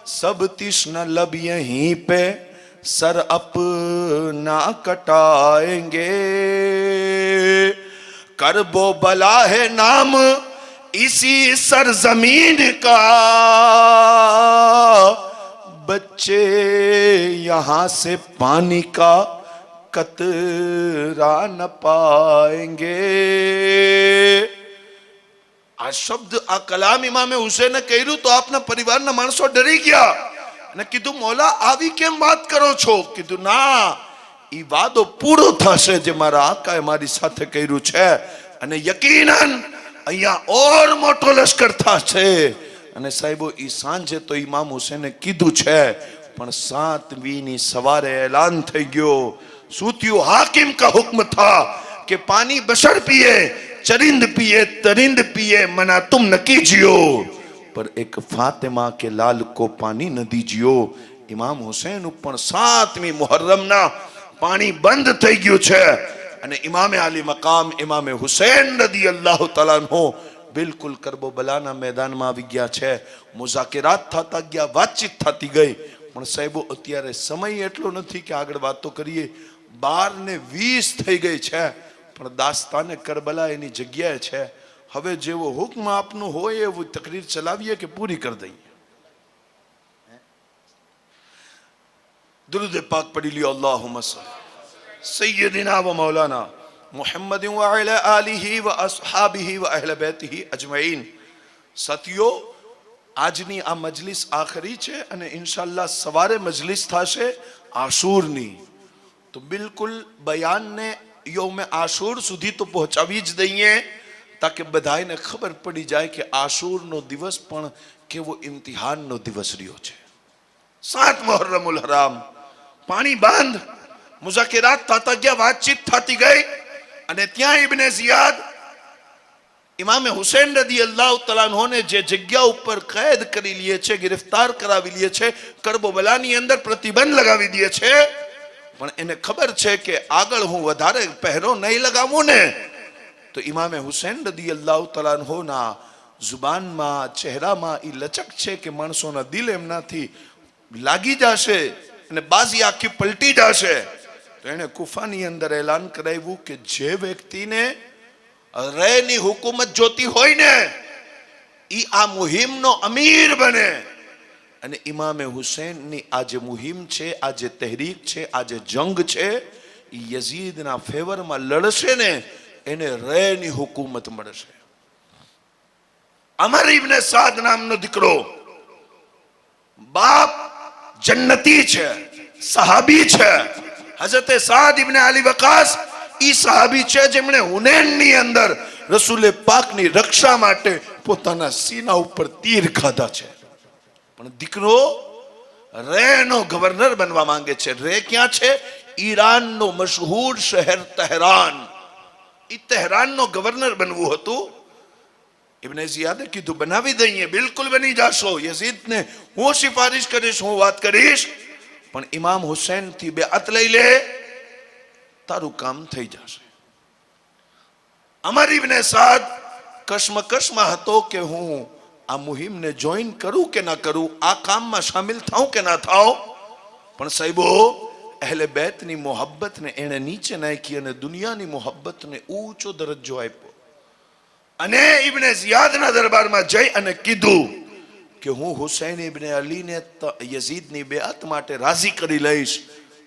Speaker 1: सब तिश्न लब यहीं पे सर अपना कटाएंगे, करबो बला है नाम इसी सरजमीन का, बच्चे यहाँ से पानी का कतरा न पाएंगे. આ શબ્દ આ કલામ ઇમામે હુસૈને કર્યું તો આપના પરિવારના માણસો ડરી ગયા અને કીધું મૌલા આવી કેમ વાત કરો છો? કીધું ના, ઈ વાદો પૂરો થશે જે મારા આકાએ મારી સાથે કર્યું છે અને યકીનન અહીંયા ઓર મોટો લશ્કર થશે. અને સાહેબો ઈ સાંજે તો ઇમામ હુસૈને કીધું છે, પણ 7મી સવારે એલાન થઈ ગયો. શું થયું? હાકિમ કા હુક્મ થા કે પાણી બશર પીએ, चरिंद पिए तरिंद पिए, मना तुम न कीजियो, पर एक फातिमा के लाल को पानी न दीजियो. ઇમામ હુસૈન ઉપર 7મી મુહર્રમના પાણી બંધ થઈ ગયું છે અને ઇમામે આલી મકામ ઇમામે હુસૈન રદિયલ્લાહુ તઆલા અન્હુ બિલકુલ કરબલાના મેદાનમાં આવી ગયા છે. મુઝાકરાત થતા ગયા, વાતચીત થતી ગઈ. પણ સાહેબો અત્યારે સમય એટલો નથી કે આગળ વાતો કરીએ. 12:20 થઈ ગઈ છે, પણ દાસ્તાને કરબલા એની જગ્યાએ છે. હવે જેવો હુકમ આપનું હોય એવું તકરીર ચલાવીએ કે પૂરી કરી દઈએ? દરૂદ પાક પઢી લ્યો. અલ્લાहुम्मा सय्यदिना व मौलाना मुहम्मद व अला आलिहि व अस्हाबिहि व अहले बैतिहि अजमईन. સાથીઓ, આજની આ મજલિસ આખરી છે અને ઇન્શાઅલ્લાહ સવારે મજલિસ થશે આશુરની. તો બિલકુલ બયાનને યૌમ આશુર સુધી તો પહોંચાવી જ દઈએ તાકે બધાને ખબર પડી જાય કે આશુરનો દિવસ પણ કેવો ઇમ્તિહાનનો દિવસ રહ્યો છે. 7 મુહર્રમુલ હરામ, પાણી બંધ, મુઝાકરાત થતા ગયા, વાતચીત થતી ગઈ અને ત્યાં ઇબ્ને ઝિયાદ ઇમામે હુસૈન રદિયલ્લાહુ તઆલા અન્હોને જે જગ્યા ઉપર કેદ કરી લે છે, ગિરફ્તાર કરાવી લે છે, કરબલાની અંદર પ્રતિબંધ લગાવી દે છે. પણ એને ખબર છે કે આગળ હું વધારે પહેરો નહીં લગાવું ને તો ઇમામે હુસૈન રદિયલ્લાહુ તઆલા અન્હોના જુબાનમાં, ચહેરામાં એ લચક છે કે માણસોના દિલ એમનાથી લાગી જશે અને બાજી આખી પલટી જશે. તો એને કુફાની અંદર એલાન કરાવ્યું કે જે વ્યક્તિને રેની હુકુમત જોતી હોય ને ઈ આ મુહિમનો અમીર બને. અને ઇમામે હુસૈનની આ જે મુહિમ છે, આ જે તહેરીક છે, આ જે જંગ છે, એ યઝીદના ફેવરમાં લડશે ને એને રેની હુકુમત મળશે. અમર ઇબ્ને સાદ નામનો દીકરો, બાપ જન્નતી છે, સહાબી છે. હઝરત સાદ ઇબ્ને અલી વકાસ ઈ સહાબી છે જેમણે હુનૈનની અંદર રસૂલ પાકની રક્ષા માટે પોતાના સીના ઉપર તીર ખાધા છે. પણ દીકરો રેનો ગવર્નર બનવા માંગે છે. રે ક્યાં છે? ઈરાનનો મશહૂર શહેર તહેરાન. ઈ તહેરાનનો ગવર્નર બનવું હતું. ઇબ્ને ઝિયાદે કીધું બનાવી દઈએ, બિલકુલ બની જાશો. યઝીદને હું સિફારિશ કરીશ, હું વાત કરીશ, પણ ઇમામ હુસૈન થી બેઅત લઈ લે, તારું કામ થઈ જશે. અમર ઇબ્ને સાદ કશ્મકશમાં હતો કે હું આ મુહિમને જોઈન કરું કે ના કરું, આ કામમાં શામિલ થાઉં કે ના થાઉં. પણ સાહેબો, અહેલે બેતની મોહબ્બતને એણે નીચે નાખી અને દુનિયાની મોહબ્બતને ઊંચો દરજ્જો આપ્યો. અને ઇબ્ને ઝિયાદના દરબારમાં જઈ અને કીધું કે હું હુસૈન ઇબ્ને અલીને યઝીદની બેઅત માટે રાજી કરી લઈશ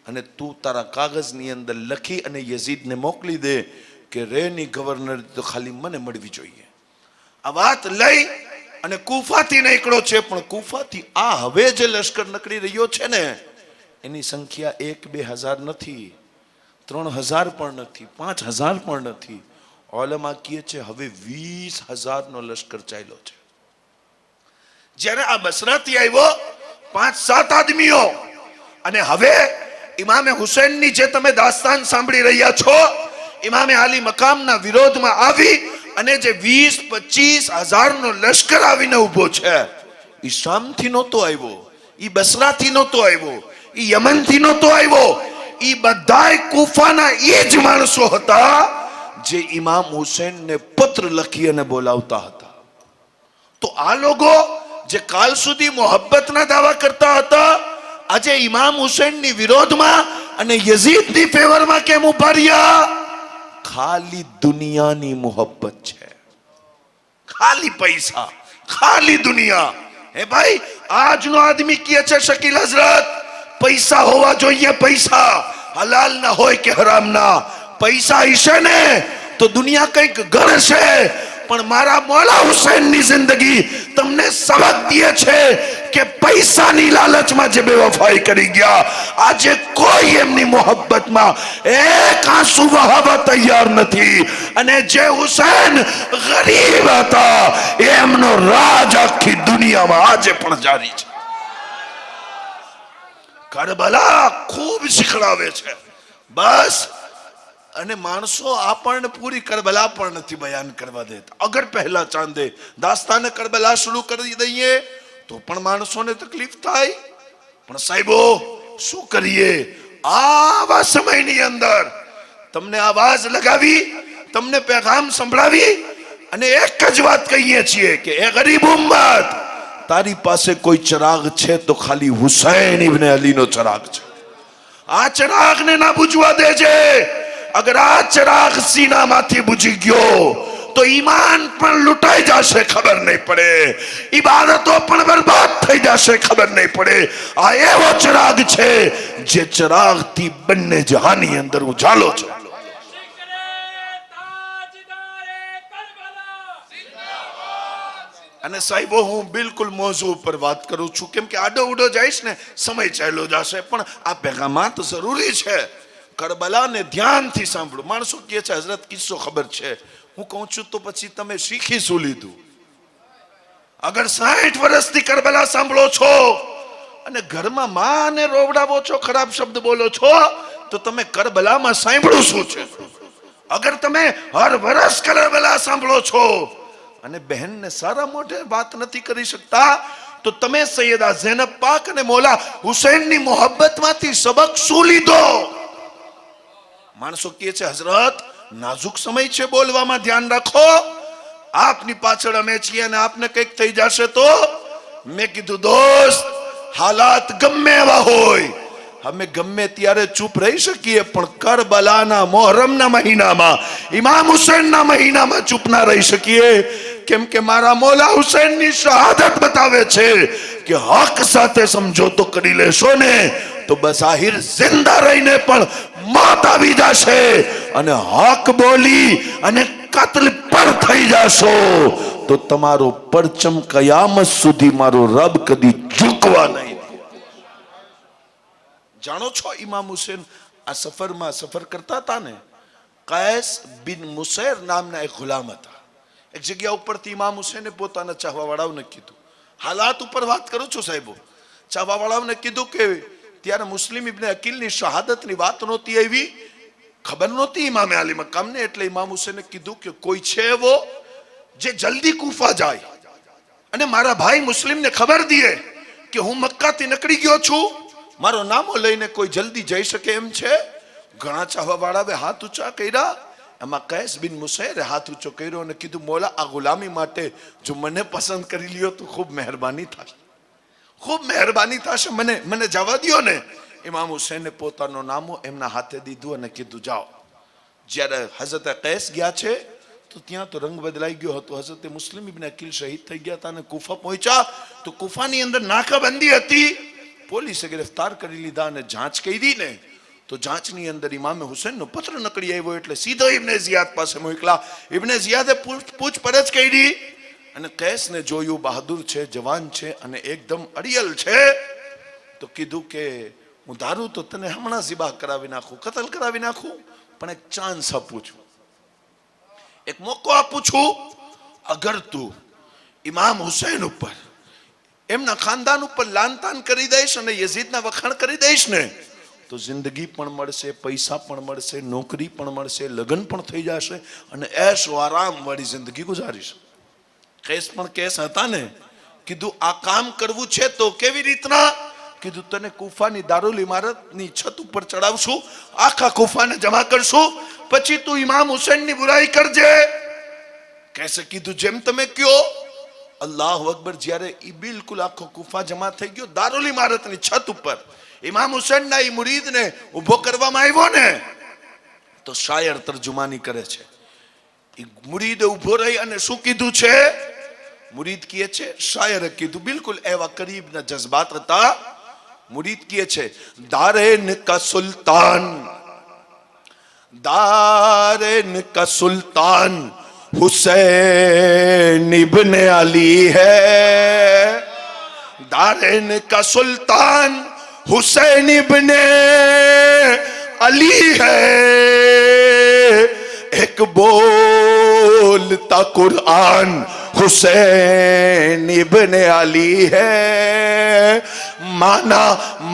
Speaker 1: અને તું તારા કાગળની અંદર લખી અને યઝીદને મોકલી દે કે રેની ગવર્નર તો ખાલી મને મળવી જોઈએ. આ વાત લઈ અને કુફાથી નીકળ્યો છે. પણ કુફાથી આ હવે જે લશ્કર નીકળી રહ્યો છે ને એની સંખ્યા 1-2 હજાર નથી, 3000 પણ નથી, 5000 પણ નથી. ઓલમા કહે છે હવે 20000 નો લશ્કર ચાલ્યો છે. જ્યારે આ બસરાથી આવ્યો 5-7 આદમીઓ, અને હવે ઇમામે હુસૈનની જે તમે દાસ્તાન સાંભળી રહ્યા છો, ઇમામે આલી મકામના વિરોધમાં આવી અને જે 20-25 હજાર નો લશ્કર આવીને ઉભો છે, ઈ શામથી નહોતો આવ્યો, ઈ બસરાથી નહોતો આવ્યો, ઈ યમનથી નહોતો આવ્યો. ઈ બધાય કુફાના એ જ માણસો હતા જે ઇમામ હુસૈનને પત્ર લખી અને બોલાવતા હતા. તો આ લોકો જે કાલ સુધી મોહબ્બતના દાવા કરતા હતા, આજે ઇમામ હુસૈનની વિરોધમાં અને યઝીદની ફેવરમાં કેમ ઉભા રહ્યા? ખાલી દુનિયાની મોહબ્બત છે, ખાલી પૈસા, ખાલી દુનિયા. હે ભાઈ, આજનો આદમી કહે છે શકીલ હઝરત પૈસા હોવા જોઈએ, પૈસા હલાલ ના હોય કે હરામ ના. પૈસા હશે ને તો દુનિયા કંઈક ગણશે. પણ મારા મૌલા હુસૈનની જિંદગી તમને સબક દે છે કે પૈસાની લાલચમાં જે બેવફાઈ કરી ગયા, આજે કોઈ એમની મોહબ્બતમાં એક આંસુ વહાવા તૈયાર નથી. અને જે હુસૈન ગરીબ હતા એમનો રાજ આખી દુનિયામાં આજે પણ જારી છે. કરબલા ખૂબ શીખડાવે છે બસ. અને માણસો આપણને પૂરી કરબલા પણ નથી બયાન કરવા દેતા. અગર પહેલા ચાંદે દાસ્તાને કરબલા શરૂ કરી દઈએ તો પણ માણસોને તકલીફ થાય. પણ સાહેબો શું કરીએ, આવા સમયની અંદર તમને આવાજ લગાવી, તમને પેગામ સંભળાવી અને એક જ વાત કહીએ છીએ કે એ ગરીબ ઉમ્મત, તારી પાસે કોઈ ચિરાગ છે તો ખાલી હુસૈન ઇબ્ન અલી નો ચિરાગ છે. આ ચિરાગને ના બુજવા દેજે. અગર આ ચિરાગ સીનામાંથી બુજી ગયો તો ઈમાન પણ લૂંટાઈ જશે, ખબર નહીં પડે. ઇબાદતો પણ બરબાદ થઈ જશે, ખબર નહીં પડે. આ એવો ચિરાગ છે જે ચિરાગથી બંને જહાની અંદર ઉજાલો છે. અને સાહેબો હું બિલકુલ મોજુ ઉપર વાત કરું છું, કેમ કે આડો ઉડો જઈશ ને સમય ચાલ્યો જશે. પણ આ પેગામાત જરૂરી છે. કરબલાને ધ્યાનથી સાંભળો. માણસો કહે છે હઝરત કિસ્સો ખબર છે. હું કહું છું તો પછી તમે શીખી શું લીધું? અગર 60 વર્ષથી કરબલા સાંભળો છો અને ઘરમાં માને રોવડાવો છો, ખરાબ શબ્દ બોલો છો, તો તમે કરબલામાં સાંભળો શું છે? અગર તમે હર વર્ષ કરબલા સાંભળો છો અને બહેનને સારા મોઢે વાત નથી કરી શકતા, તો તમે સૈયદા ઝૈનબ પાક અને મોલા હુસૈનની મોહબ્બતમાંથી સબક શું લીધો? માણસો કહે છે હઝરત નાજુક સમય છે, બોલવામાં ધ્યાન રાખો, આપની પાછળ અમે છીએ અને આપને કંઈક થઈ જશે તો. મેં કીધું દોસ્ત, હાલાત ગમે એવા હોય, અમે ગમે ત્યારે ચૂપ રહી શકીએ, પણ કરબલાના મોહરમના મહિનામાં, ઇમામ હુસૈનના મહિનામાં ચૂપ ના રહી શકીએ. કેમ કે મારા મોલા હુસૈનની શહાદત બતાવે છે કે હક સાથે સમજોતો કરી લેશો ને તો બસાહિર જિંદા રહીને પણ મોત આવી જશે, અને હક બોલી અને કત્લ પર થઈ જશો તો તમારો પરચમ કયામત સુધી મારો રબ કદી ઝૂકવા નહીં. જાણો છો ઇમામ હુસૈન આ સફરમાં સફર કરતા હતા ને, કૈસ બિન મુસૈર નામના એક ગુલામ હતા. એક જગ્યા ઉપરથી ઇમામ હુસૈને પોતાના ચાહવાવાળાઓને કીધું, હાલાત ઉપર વાત કરું છું સાહેબો, ચાહવાવાળાઓને કીધું કે ત્યારે મુસ્લિમ ઇબ્ન અકીલની શહાદતની વાત નહોતી આવી, ખબર નહોતી ઇમામે આલી મકામને. એટલે ઇમામ હુસૈને કીધું કે કોઈ છે એવો જે જલ્દી કૂફા જાય અને મારા ભાઈ મુસ્લિમને ખબર દે કે હું મક્કાથી નીકળી ગયો છું, મારો નામો લઈને કોઈ જલ્દી જઈ શકે એમ છે? ઘણા ચાહવાવાળાએ હાથ ઊંચા કર્યા. એમાં કૈસ બિન મુસૈરે હાથ ઊંચો કર્યો અને કીધું મોલા, આ ગુલામી માટે જો મને પસંદ કરી લ્યો તો ખૂબ મહેરબાની થશે, ખૂબ મહેરબાની થશે, મને જવા દો ને. ઇમામ હુસૈને પોતાનો નામો એમના હાથે દીધું અને કીધું જાઓ. જ્યારે હઝરત કૈસ ગયા છે તો ત્યાં તો રંગ બદલાઈ ગયો હતો. હઝરત મુસ્લિમ ઇબ્ન અકીલ શહીદ થઈ ગયા હતા અને કુફા પહોંચ્યા તો કુફાની અંદર નાકાબંધી હતી. પોલીસે ગિરફ્તાર કરી લીધા અને જાંચ કરી ને તો જાંચની અંદર ઇમામે હુસૈનનો પત્ર નકળી આવ્યો. એટલે સીધો ઇબ્ને ઝિયાદ પાસે મોકલા. ઇબ્ને ઝિયાદે પૂછપરછ કરી અને કૈસને જોયું, બહાદુર છે, જવાન છે અને એકદમ અડિયલ છે. તો કીધું કે હું ધારું તો તને હમણાં ઝિબા કરાવી નાખું, કતલ કરાવી નાખું, પણ એક ચાન્સ આપું છું, એક મોકો આપું છું. અગર તું ઇમામ હુસૈન ઉપર, એમના ખાનદાન ઉપર લાનતાન કરી દઈશ અને યઝીદના વખાણ કરી દઈશ ને તો જિંદગી પણ મળશે, પૈસા પણ મળશે, નોકરી પણ મળશે, લગ્ન પણ થઈ જશે અને એશો આરામ વાળી જિંદગી ગુજારીશ. કૈસ પણ કેસ હતા ને. કીધું આ કામ કરવું છે તો કેવી રીતના? કીધું તને કુફાની દારૂલ ઇમારતની છત ઉપર ચડાવશું, આખા કુફાને જમા કરશું, પછી તું ઇમામ હુસૈનની બુરાઈ કરજે. કૈસે કીધું જેમ તમે કયો. અલ્લાહુ અકબર. જ્યારે ઈ બિલકુલ આખો કુફા જમા થઈ ગયો દારૂલ ઇમારતની છત ઉપર, ઇમામ હુસૈનના ઈ મુરીદને ઉભો કરવામાં આવ્યો ને તો શાયર તર્જુમાની કરે છે. ઈ મુરીદે ઉભો રહી અને શું કીધું છે? મુરીદ કહે છે, શાયરે કીધું, બિલકુલ એવા કરીબના જજ્બાત હતા. મુરીદ કહે છે, દારેન કા સુલ્તાન, दारेन का सुल्तान हुसैन इब्न अली है, दारेन का सुल्तान हुसैन इब्न अली है, एक बोलता कुरान हुसैन इब्न अली है, माना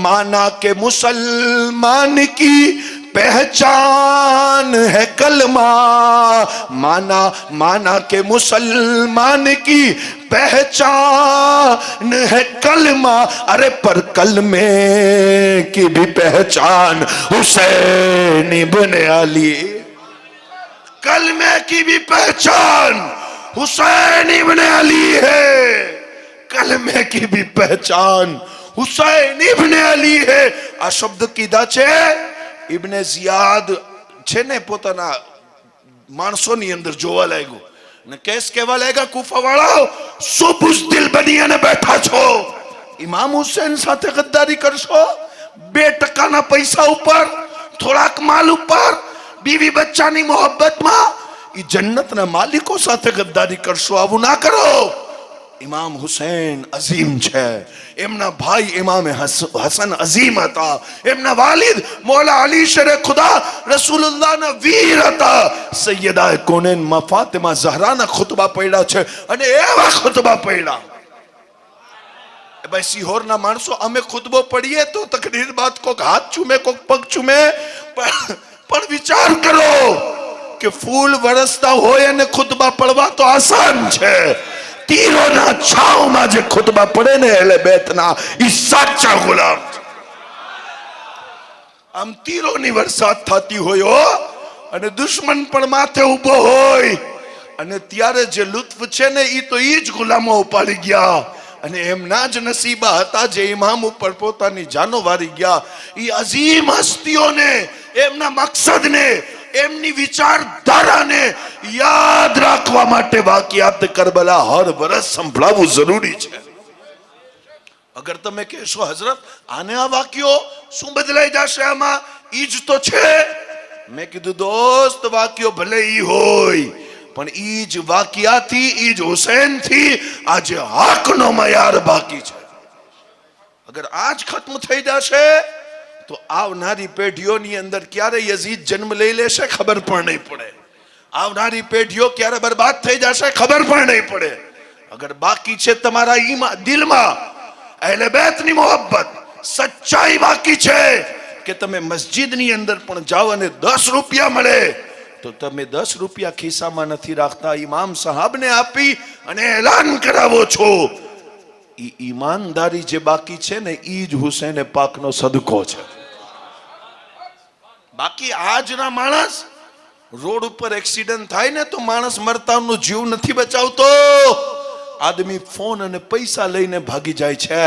Speaker 1: माना के मुसलमान की पहचान है कलमा, माना माना के मुसलमान की पहचान है कलमा। अरे पर कलमे की भी पहचान हुसैन इब्न अली, कलमे की भी पहचान हुसैन इब्न अली है, कलमे की भी पहचान હુસૈન ઇબ્ને અલી હે। આ શબ્દ કીધા છે ઇબ્ને ઝિયાદ છે ને પોતાના માણસોની અંદર જોવા લાગ્યો ને કેસ કહેવા લાગ્યા કુફા વાળાઓ શું બુઝદિલ બની અને બેઠા છો, ઇમામ હુસૈન સાથે ગદ્દારી કરશો? 2% પૈસા ઉપર, થોડાક માલ ઉપર, બીવી બચ્ચાની મોહબ્બતમાં ઈ જન્નતના માલિકો સાથે ગદ્દારી કરશો? આવું ના કરો। ઇમામ હુસૈન અઝીમ છે, એમના ભાઈ ઇમામ હસન અઝીમ હતા, એમના વાલિદ મૌલા અલી શેરે ખુદા રસૂલુલ્લાહના વીર હતા। સૈયદા કોનેન માં ફાતિમા ઝહરાના ખુતબા પડ્યા છે અને એવા ખુતબા પડ્યા। ભાઈ સિહોરના માણસો અમે ખુતબો પડીએ તો તકરીર બાદ કોક હાથ ચૂમે કોક પગ ચૂમે, પણ વિચાર કરો કે ફૂલ વરસતા હોય અને ખુતબા પડવા તો આસાન છે, તીરોના છાવમાં જે ખુતબા પડે ને એટલે બેતના ઈ સાચા ગુલામ। આમ તીરોની વરસાદ થતી હોય અને દુશ્મન પણ માથે ઉભો હોય અને ત્યારે જે લુત્ફ છે ને ઈ તો ઈ જ ગુલામો ઉપાડી ગયા અને એમના જ નસીબા હતા જે ઇમામ ઉપર પોતાની જાનો વારી ગયા। ઈ અઝીમ હસ્તીઓને એમના મકસદને એમની વિચારધારાને યાદ રાખવા માટે વાકિયાત કરબલા હર વર્ષ સંભળાવવું જરૂરી છે। અગર તમે કહેશો હઝરત આને આ વાક્યો શું બદલાઈ જશે આમાં, ઈ જ તો છે। મેં કીધું દોસ્ત વાક્યો ભલે ઈ હોય પણ ઈ જ વાકિયાથી, ઈ જ હુસૈનથી આજે હકનો મયાર બાકી છે। અગર આજ ખત્મ થઈ જશે તો આવનારી પેઢીઓની અંદર ક્યારે યઝીદ જન્મ લઈ લેશે ખબર પણ નહીં પડે, આવનારી પેઢીઓ ક્યારે બરબાદ થઈ જશે ખબર પણ નહીં પડે। અગર બાકી છે તમારા ઈમાન દિલમાં અહેલે બેતની મોહબ્બત, સચ્ચાઈ બાકી છે કે તમે મસ્જિદની અંદર પણ જાઓ અને 10 રૂપિયા મળે તો તમે 10 રૂપિયા ખિસ્સામાં નથી રાખતા, ઇમામ સાહેબને આપી અને એલાન કરાવો છો। ઈ ઈમાનદારી જે બાકી છે ને ઈ જ હુસૈન પાકનો સદકો છે। બાકી આજના માણસ રોડ ઉપર એક્સિડન્ટ થાય ને તો માણસ મરતાનો જીવ નથી બચાવતો, આદમી ફોન અને પૈસા લઈને ભાગી જાય છે।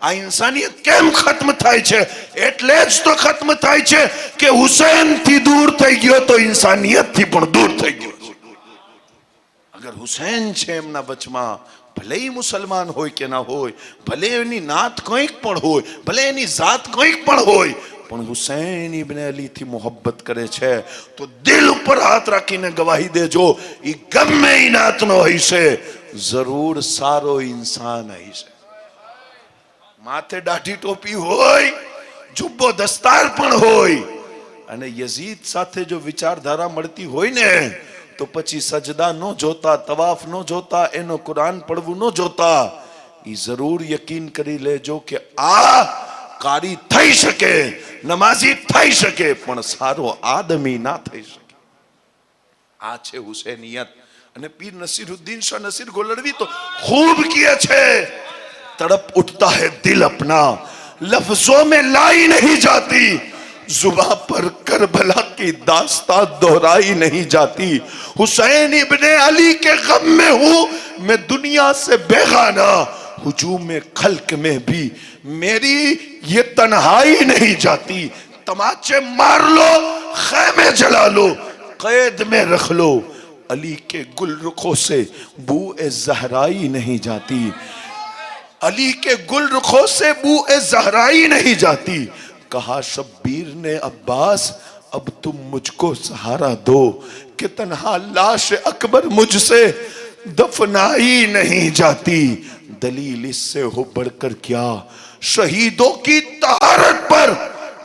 Speaker 1: આ ઇન્સાનિયત કેમ ખત્મ થાય છે? એટલે જ તો ખત્મ થાય છે કે હુસૈન થી દૂર થઈ ગયો તો ઇન્સાનિયત થી પણ દૂર થઈ ગયો। અગર હુસૈન છે એમના વચમાં, ભલે એ મુસલમાન હોય કે ના હોય, ભલે એની નાત કંઈક પણ હોય, ભલે એની જાત કંઈક પણ હોય, પણ હુસૈન ઇબ્ન અલી થી મોહબ્બત કરે છે તો દિલ ઉપર હાથ રાખીને ગવાહી દેજો એ ગમે એ નાતનો હશે જરૂર સારો ઇન્સાન હશે। માથે દાઢી ટોપી હોય, જુબ્બો દસ્તાર પણ હોય અને યઝીદ સાથે જો વિચારધારા મળતી હોય ને તો પછી સજદા ન જોતા, તવાફ ન જોતા, એનો કુરાન પડવું ન જોતા, એ જરૂર યકીન કરી લેજો કે આ કારી થઈ શકે, નમાઝી થઈ શકે પણ સારો આદમી ના થઈ શકે। આ છે હુસૈનિયત। અને પીર નસીરુદ્દીન શાહ નસીર ગોલડવી તો ખૂબ કિए છે, तड़प उठता है दिल अपना लफ्जों में लाई नहीं जाती, जुबां पर करबला की दास्तां दोहराई नहीं जाती, हुसैन इब्ने अली के गम में हूं मैं दुनिया से बेगाना, हुजूम खल्क में भी मेरी ये तन्हाई नहीं जाती, तमाचे मार लो खैमे जला लो कैद में रख लो, अली के गुल रुखों से बू ए ज़हराई नहीं जाती, अली के गुल रुखों से बू ए ज़हराई नहीं जाती, कहा शब्बीर ने अब्बास अब तुम मुझको सहारा दो कि तन्हा लाश अकबर मुझसे दफनाई नहीं जाती, दलील इससे हो बढ़कर क्या शहीदों की तहारत पर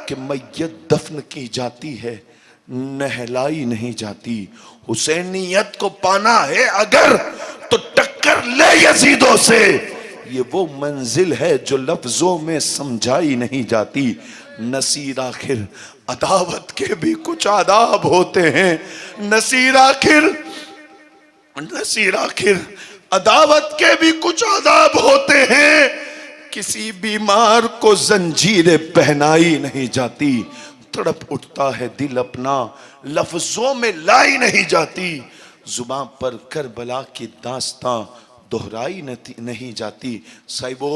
Speaker 1: कि मैयत दफन की जाती है नहलाई नहीं जाती, हुसैनियत को पाना है अगर तो टक्कर ले यजीदों से, ये वो मंजिल है जो लफ्जों में समझाई नहीं जाती, नसीर आखिर अदावत के भी कुछ आदाब होते हैं, नसीर आखिर अदावत के भी कुछ आदाब होते हैं। किसी बीमार को जंजीरें पहनाई नहीं जाती, तड़प उठता है दिल अपना लफ्जों में लाई नहीं जाती। जुबान पर करबला की दास्तां दोहराई नहीं जाती। साहिबो,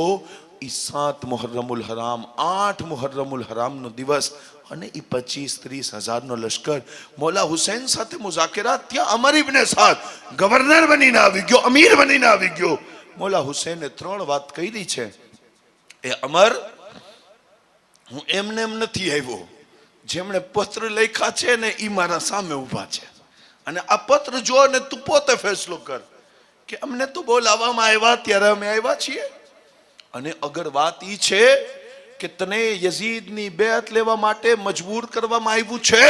Speaker 1: 7 मुहर्रमुल हराम, 8 मुहर्रमुल हराम નો દિવસ અને 25-30 હજારનો લશ્કર મૌલા હુસૈન સાથે મુઝાકરાત થયા। અમર ઇબ્ને સાદ ગવર્નર બનીને આવી ગયો, અમીર બનીને આવી ગયો। મૌલા હુસૈને 3 વાત કરી છે। એ અમર, હું એમને એમ નથી આવ્યો, જેમણે પત્ર લખ્યા છે ને ઈ મારા સામે ઊભા છે, અને આ પત્ર જો ને તું પોતે ફેસલો કર કે અમને તો બોલાવવામાં આવ્યા ત્યારે અમે આવ્યા છીએ। અને અગર વાત ઈ છે કે તને યઝીદની બેઅત લેવા માટે મજબૂર કરવામાં આવ્યું છે,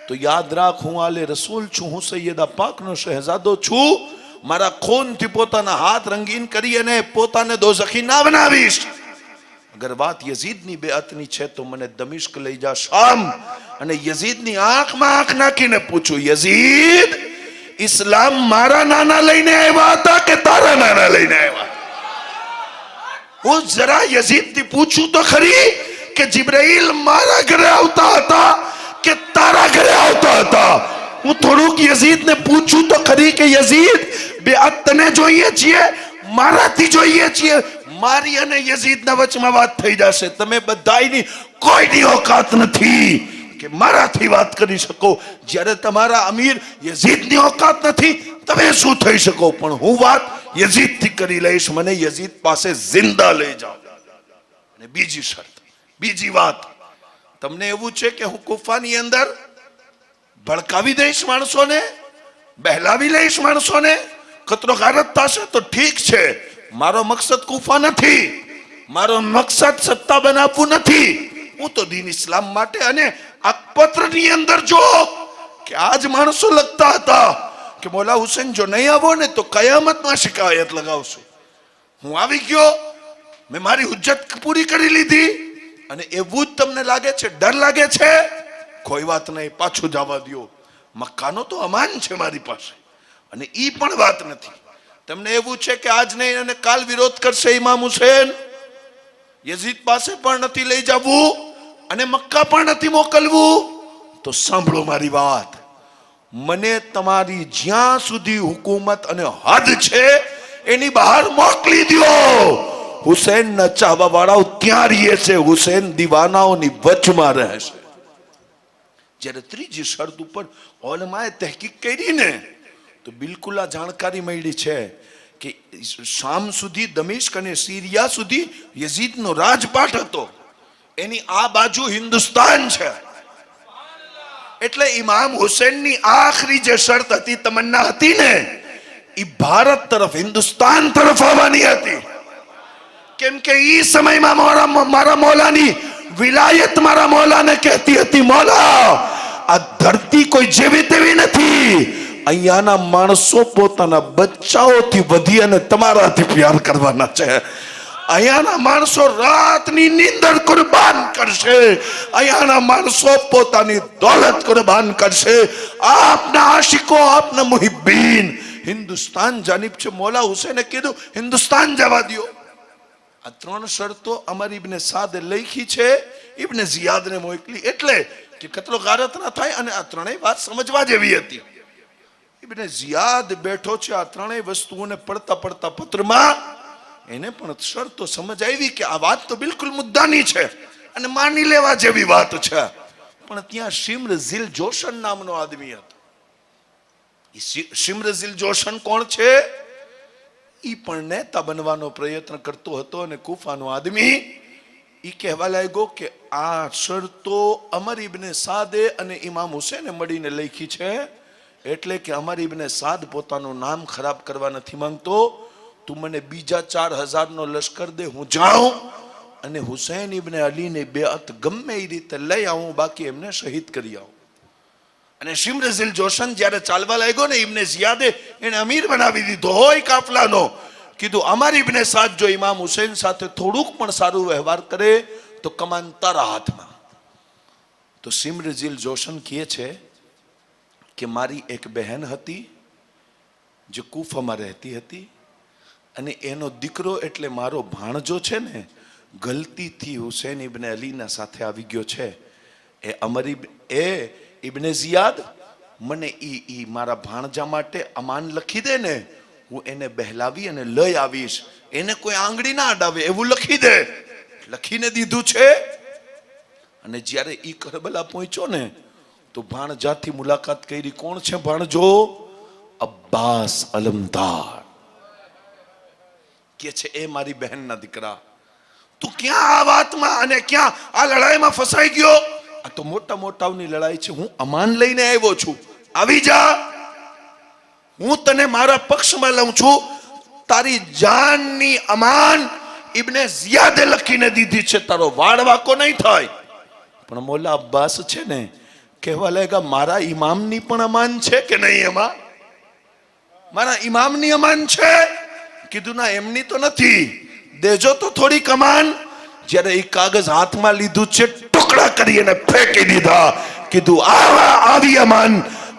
Speaker 1: તો યાદ રાખ, હું આલે રસૂલ છું, હું સૈયદા પાકનો શહેજાદો છું। મારા ખૂનથી પોતાના હાથ રંગીન કરી અને પોતાને દોઝખી ના બનાવીશ। અગર વાત યઝીદની બેઅતની છે તો મને દમિશ્ક લઈ જા, શામ, અને યઝીદની આંખમાં આંખ નાખીને પૂછું, યઝીદ, ઇસ્લામ મારા નાના લઈને આવ્યા હતા કે તારા નાના લઈને આવ્યા? હું જરા યઝીદથી પૂછું તો ખરી કે जिब्राइल મારા ઘરે આવતા હતા કે તારા ઘરે આવતા હતા? હું થોડુંક યઝીદને પૂછું તો ખરી કે યઝીદ, બેઅત તને જોઈએ છીએ, મારાથી જોઈએ છીએ? મારી અને યઝીદના વચમાં વાત થઈ જશે। તમે બધાયની કોઈની औकात નથી કે મારાથી વાત કરી શકો, જ્યારે તમારા અમીર યઝીદની औकात નથી, તમે શું થઈ શકો? પણ હું વાત યઝીદથી કરી લઈશ, મને યઝીદ પાસે જિંદા લઈ જાઓ। અને બીજી શરત, બીજી વાત, તમને એવું છે કે હું કુફાની અંદર ભડકાવી દઈશ માણસોને, બહેલાવી લઈશ માણસોને, કતરો ગારત થશે તો ઠીક છે। મારો મકસદ કુફા નથી, મારો મકસદ સત્તા બનાવવું નથી। હું તો દીન ઇસ્લામ માટે, અને આ પત્રની અંદર જો કે આજ માણસો લખતા હતા કે મૌલા હુસૈન જો નહીં આવો ને તો કયામતમાં શિકાયત લગાવશું। હું આવી ગયો, મેં મારી હુજ્જત પૂરી કરી લીધી, અને એવું જ તમને લાગે છે, ડર લાગે છે? કોઈ વાત નહીં, પાછું જવા દો। મક્કાનો તો અમાન છે મારી પાસે, અને ઈ પણ વાત નથી। તમને એવું છે કે આજ નહીં અને કાલ વિરોધ કરશે ઇમામ હુસૈન, યઝીદ પાસે પણ નથી લઈ જવું અને મક્કા પણ નથી મોકલવું, તો સાંભળો મારી વાત। મને તમારી જ્યાં સુધી હુકુમત અને હદ છે એની બહાર મોકલી દો। હુસૈનના ચાહવા વાળાઓ ત્યાં રહે છે, હુસૈન દીવાનાઓની વચમાં રહેશે। જ્યારે ત્રીજી શરત ઉપર ઓલમાએ તહકીક કરી ને તો બિલકુલ આ જાણકારી મળી છે કે શામ સુધી, દમિશ્ક અને સિરિયા સુધી યઝીદનો રાજપાટ હતો, એની આ બાજુ હિન્દુસ્તાન છે। એટલે ઇમામ હુસૈનની આખરી જે શરત હતી, તમન્ના હતી ને, એ ભારત તરફ, હિન્દુસ્તાન તરફ આવવાની હતી। કેમ કે એ સમયમાં મારા મૌલાની વિલાયત મારા મૌલાને કહેતી હતી, મૌલા, આ ધરતી કોઈ જેવી તેવી નથી, અહીંયાના માણસો પોતાના બચ્ચાઓથી વધી અને તમારાથી પ્યાર કરવાના છે। અહીંયાના માણસો રાતની નીંદર કુરબાન કરશે, અહીંયાના માણસો પોતાની દોલત કુરબાન કરશે। આપના આશિકો, આપના મુહિબ્બીન હિન્દુસ્તાન જાનિબ છે। મૌલા હુસૈને કીધું હિન્દુસ્તાન જવા દો। આ 3 શરતો અમર ઇબ્ને સાદે લખી છે, ઇબ્ને ઝિયાદને મોકલી, એટલે કે કતરો ગારત ના થાય। અને આ ત્રણેય વાત સમજવા જેવી હતી। ઇબ્ને ઝિયાદ બેઠો છે, આ ત્રણેય વસ્તુઓને પડતા પડતા પત્રમાં એને પણ શરતો સમજ આવી કે આ વાત તો બિલકુલ મુદ્દાની છે અને માની લેવા જેવી વાત છે। પણ ત્યાં શિમ્ર ઝિલ જોશન નામનો આદમી હતો। શિમ્ર ઝિલ જોશન કોણ છે? ઈ પણ નેતા બનવાનો પ્રયત્ન કરતો હતો, અને કુફાનો આદમી। ઈ કહેવા લાગ્યો કે આ શરતો અમર ઇબ્ને સાદે અને ઇમામ હુસૈને મળીને લખી છે, એટલે કે અમર ઇબ્ને સાદ પોતાનું નામ ખરાબ કરવા નથી માંગતો। તું મને બીજા 4000 નો લશ્કર દે, હું જાઉં અને હુસૈન ઇબ્ને અલીની બેઅત ગમે એ રીતે લઈ આવું, બાકી એમને શહીદ કરી આવું। અને શિમ્ર ઝિલ જોશન જ્યારે ચાલવા લાગ્યો ને, ઇબ્ને ઝિયાદે એને અમીર બનાવી દીધો હોય કાફલાનો। કીધું અમર ઇબ્ને સાદ જો ઇમામ હુસૈન સાથે થોડુંક પણ સારું વ્યવહાર કરે તો કમાન તારા હાથમાં. તો સિમરજીલ જોશન કહે છે કે મારી એક બહેન હતી જે કૂફામાં રહેતી હતી, અને એનો દીકરો એટલે મારો ભાણજો છે ને, ગલતીથી હુસૈન ઇબ્ને અલીના સાથે આવી ગયો છે. એ અમરી એ ઇબ્ને ઝિયાદ, મને ઈ મારા ભાણજા માટે અમાન લખી દે ને, હું એને બહેલાવી અને લઈ આવીશ, એને કોઈ આંગળી ના અડાવે એવું લખી દે. લખીને દીધું છે. અને જ્યારે ઈ કરબલા પહોંચ્યો ને તો ભાણજાથી મુલાકાત કરી. કોણ છે ભાણજો? અબ્બાસ અલમદાર. કે છે એ મારી બહેનના દીકરા. તું ક્યાં આ વાતમાં અને ક્યાં આ લડાઈમાં ફસાઈ ગયો? આ તો મોટા મોટાઓની લડાઈ છે. હું અમાન લઈને આવ્યો છું, આવી જા. હું તને મારા પક્ષમાં લઉં છું. તારી જાનની અમાન ઇબ્ને ઝિયાદે લખીને દીધી છે, તારો વાળ વાકો નહીં થાય. પણ મોલા અબ્બાસ છે ને કહેવા લાગ્યા, મારા ઇમામની પણ અમાન છે કે નહીં? એમાં મારા ઇમામની અમાન છે? કીધું ના, એમની તો નથી, દેજો તો થોડી કમાન. જ્યારે એ કાગળ હાથમાં લીધું છે, ટુકડા કરી અને ફેંકી દીધા. કીધું આવી અમાન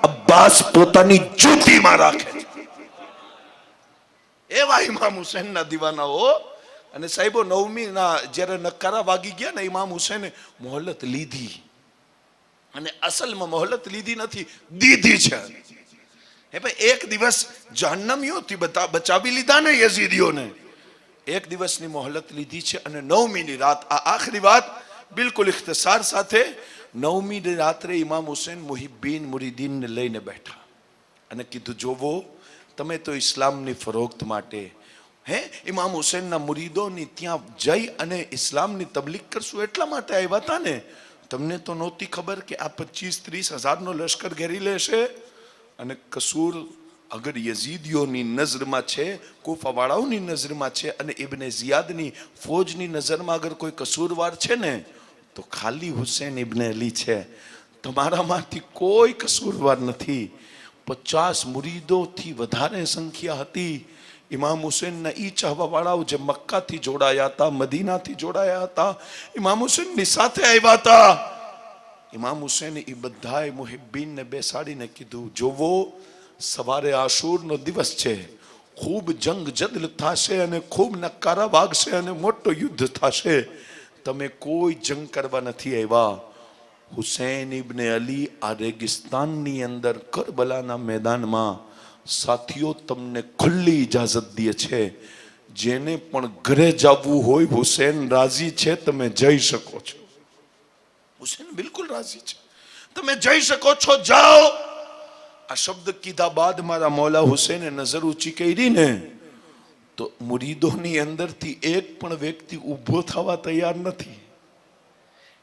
Speaker 1: અબ્બાસ પોતાની જૂતીમાં રાખે. એવા ઇમામ હુસૈનના દીવાનાઓ. અને સાહેબો, નવમીના જ્યારે નકારા વાગી ગયા ને, ઇમામ હુસૈને મોહલત લીધી. અને અસલમાં મોહલત લીધી નથી, દીધી છે. હે ભાઈ, એક દિવસ જહન્નમીઓથી બચાવી લીધા ને યઝીદીઓને, એક દિવસની મોહલત લીધી છે. અને નવમીની રાત, આ આખરી વાત બિલકુલ ઇખ્તિસાર સાથે, નવમીની રાત્રે ઇમામ હુસૈન મુહિબ્બીન મુરીદીનને લઈને બેઠા અને કીધું, જોવો તમે તો ઇસ્લામની ફરોખ્ત માટે ઇમામ હુસૈનના મુરીદોની ત્યાં જઈ અને ઇસ્લામની તબલીગ કરશું એટલા માટે આવ્યા હતા ને. તમને તો નહોતી ખબર કે આ 25-30 હજારનો લશ્કર ઘેરી લેશે. અને કસૂર અગર યઝીદીઓની નજરમાં છે, કૂફાવાળાઓની નજરમાં છે, અને ઇબ્ને ઝિયાદની ફૌજની નજરમાં અગર કોઈ કસૂરવાર છે ને, તો ખાલી હુસૈન ઇબ્ને અલી છે. તમારામાંથી કોઈ કસૂરવાર નથી. 50 મુરીદોથી વધારે સંખ્યા હતી. ઇમામ હુસૈનના ઈ ચાહવાવાળાઓ જે મક્કાથી જોડાયા હતા, મદીનાથી જોડાયા હતા, ઇમામ હુસૈનની સાથે આવ્યા હતા. ઇમામ હુસૈને એ બધાય મુહિબ્બીનને બેસાડીને કીધું, જોવો સવારે આશુરનો દિવસ છે, ખૂબ જંગ જદલ થશે અને ખૂબ નકારા વાગશે અને મોટો યુદ્ધ થશે. તમે કોઈ જંગ કરવા નથી આવ્યા. હુસૈન ઇબ્ને અલી આ રેગિસ્તાનની અંદર કરબલાના મેદાનમાં સાથીઓ તમને ખુલ્લી ઇજાઝત દે છે. જેને પણ ઘરે જવું હોય, હુસૈન રાજી છે, તમે જઈ શકો છો. હુસૈન બિલકુલ રાજી છે, તમે જઈ શકો છો, જાઓ. આ શબ્દ કીધા બાદ મારા મૌલા હુસૈને નજર ઊંચી કરી ને, તો મુરીદોની અંદરથી એક પણ વ્યક્તિ ઊભો થવા તૈયાર નથી.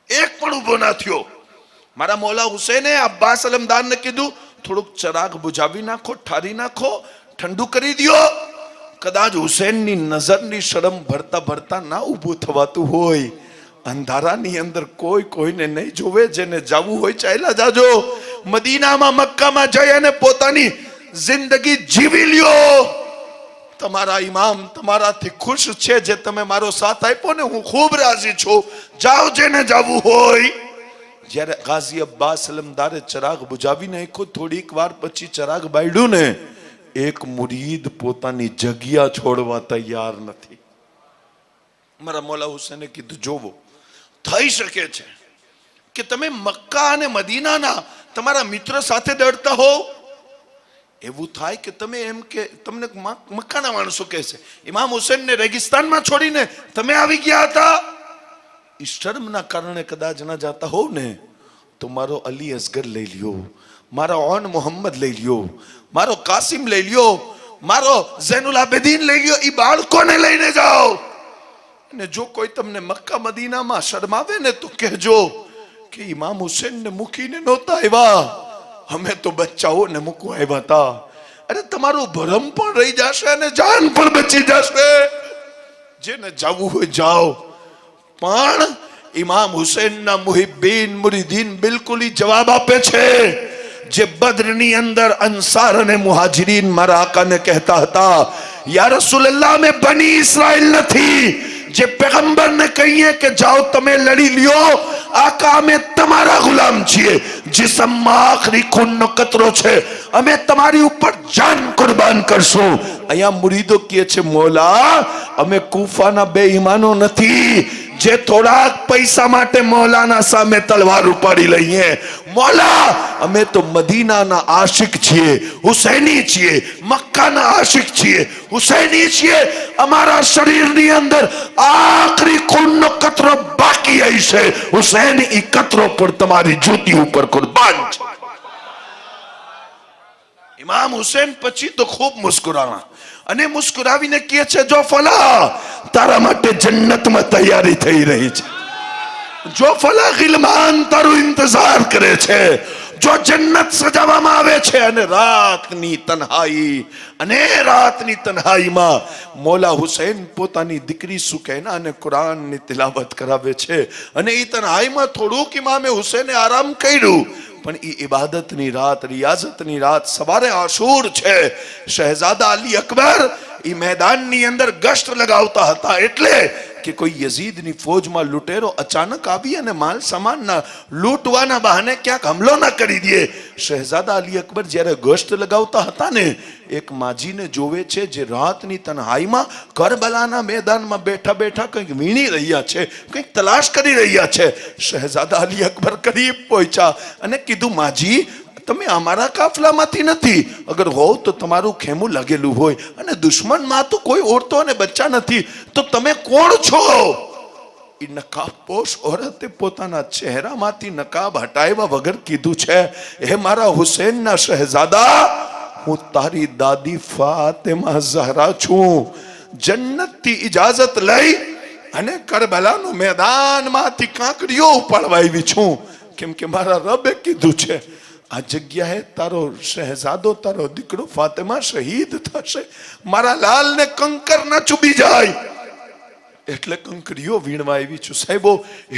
Speaker 1: એક પણ ઊભો ના થયો. મારા મૌલા હુસૈને અબ્બાસ અલમદારને કીધું, થોડુંક ચરાગ બુજાવી નાખો, ઠારી નાખો, ઠંડુ કરી દો. કદાચ હુસૈનની નજરની શરમ ભરતા ભરતા ના ઊભું થવાતું હોય. અંધારાની અંદર કોઈ કોઈને નહીં જોવે. જેને જવું હોય ચાલ્યા જાજો. મદીનામાં, મક્કામાં જઈ અને પોતાની જિંદગી જીવી લ્યો. તમારા ઇમામ તમારાથી ખુશ છે. જે તમે મારો સાથ આપ્યો ને, હું ખૂબ રાજી છું. જાઓ જેને જવું હોય. જ્યારે ગાઝી અબ્બાસ અલમદારે ચરાગ બુજાવી નાખ્યો, થોડીક વાર પછી ચરાગ બાળ્યું ને, એક મુરીદ પોતાની જગ્યા છોડવા તૈયાર નથી. મારા મૌલા હુસૈને કીધું, જોવો થઈ શકે છે કે તમે મક્કા અને મદીનાના તમારા મિત્ર સાથે દોડતા હો. એવું થાય કે તમે એમ કે તમને મક્કાના માણસો કહેશે, ઇમામ હુસૈનને રેગિસ્તાનમાં છોડીને તમે આવી ગયા હતા. શર્મના કારણે કદાચ ના જાતા હોવ ને, તો મારો અલી અસગર લઈ લ્યો, મારો ઓન મોહમ્મદ લઈ લ્યો, મારો કાસિમ લઈ લ્યો, મારો ઝૈનુલ આબેદીન લઈ લ્યો. એ બાળકોને લઈને જાઓ. અને જો કોઈ તમને મક્કા મદીનામાં શરમાવે ને, તો કહેજો કે ઇમામ હુસૈનને મૂકીને નહોતા આવ્યા, અમે તો બચ્ચાઓને મૂકવા આવ્યા હતા. અરે તમારું ભરમ પણ રહી જશે અને જાન પણ બચી જશે. જેને જવું હોય જાઓ. પણ ઇમામ હુસૈનના મુહિબ્બીન મુરીદીન બિલકુલ જવાબ આપે છે. જે બદરની અંદર અંસાર અને મુહાજિરીન મારા આકાને કહેતા હતા, યા રસૂલલ્લાહ, મેં બની ઇસ્રાઈલ નથી, જે पैगंबरને કહીએ કે જાઓ તમે લડી લ્યો, આકા અમે તમારા ગુલામ છીએ, જિસ્મમાં આખરી ખૂનનો કતરો છે, અમે તમારી ઉપર જાન કુરબાન કરશું. અહીંયા મુરીદો કહે છે મોલા અમે કૂફાના બેઈમાનો નથી જે થોડાક પૈસા માટે મૌલાના સામે તલવાર ઉપાડી લઈએ. મૌલા અમે તો મદીનાના આશિક છીએ, હુસૈની છીએ, મક્કાના આશિક છીએ, હુસૈની છીએ. અમારા શરીરની અંદર આખરી ખૂનનો કતરો બાકી હશે, હુસૈન ઈ કતરો પર તમારી જૂતી ઉપર કુરબાન છે. ઇમામ હુસૈન પછી તો ખૂબ મુસ્કુરાણા અને મુસ્કુરાવીને કહે છે જો ફલા તારા માટે જન્નતમાં તૈયારી થઈ રહી છે, જો ફલા ગિલમાન તારું ઇંતજાર કરે છે, જો જન્નત સજાવવામાં આવે છે. અને રાતની તન્હાઈમાં મૌલા હુસૈન પોતાની દીકરી સુકૈના અને કુરાનની તિલાવત કરાવે છે. અને એ તન્હાઈમાં થોડુંક ઇમામે હુસૈને આરામ કર્યું, પણ એ ઇબાદતની રાત, રિયાઝતની રાત, સવારે આશૂર છે. શહેજાદા અલી અકબર એ મેદાનની અંદર ગશ્ત લગાવતા હતા એટલે કે કોઈ યઝીદની ફૌજમાં લૂંટેરો અચાનક આવી અને માલ સામાનના લૂંટવાના બહાને ક્યાંક હુમલો ન કરી દે. શહેજાદા અલી અકબર જ્યારે ગશ્ત લગાવતા હતા ને એક માજીને જોવે છે જે રાતની તન્હાઈમાં કરબલાના મેદાનમાં બેઠા બેઠા કંઈક વીણી રહ્યા છે, કંઈક તલાશ કરી રહ્યા છે. શહેજાદા અલી અકબર કરીબ પહોંચ્યા અને કીધું માજી તમે અમારા કાફલામાંથી નથી, અગર હોવ તો તમારું ખેમું લાગેલું હોય અને દુશ્મનમાં તો કોઈ ઓરતો અને બચ્ચા નથી, તો તમે કોણ છો? એ નકાબપોશ ઓરતે પોતાના ચહેરામાંથી નકાબ હટાવ્યા વગર કીધું છે હે મારા હુસૈનના શહેજાદા, હું તારી દાદી ફાતિમા ઝહરા છું. જન્નતથી ઇજાઝત લઈ અને કરબલાનું મેદાનમાંથી કાંકરીઓ ઉપાડવા આવી છું, કેમ કે મારા રબે કીધું છે આ જગ્યાએ તારો શહેજાદો, તારો દીકરો ફાતિમા શહીદ થશે, મારા લાલને કંકર ન ચૂબી જાય એટલે કંકરીઓ વીણવા આવી છું. સાહેબો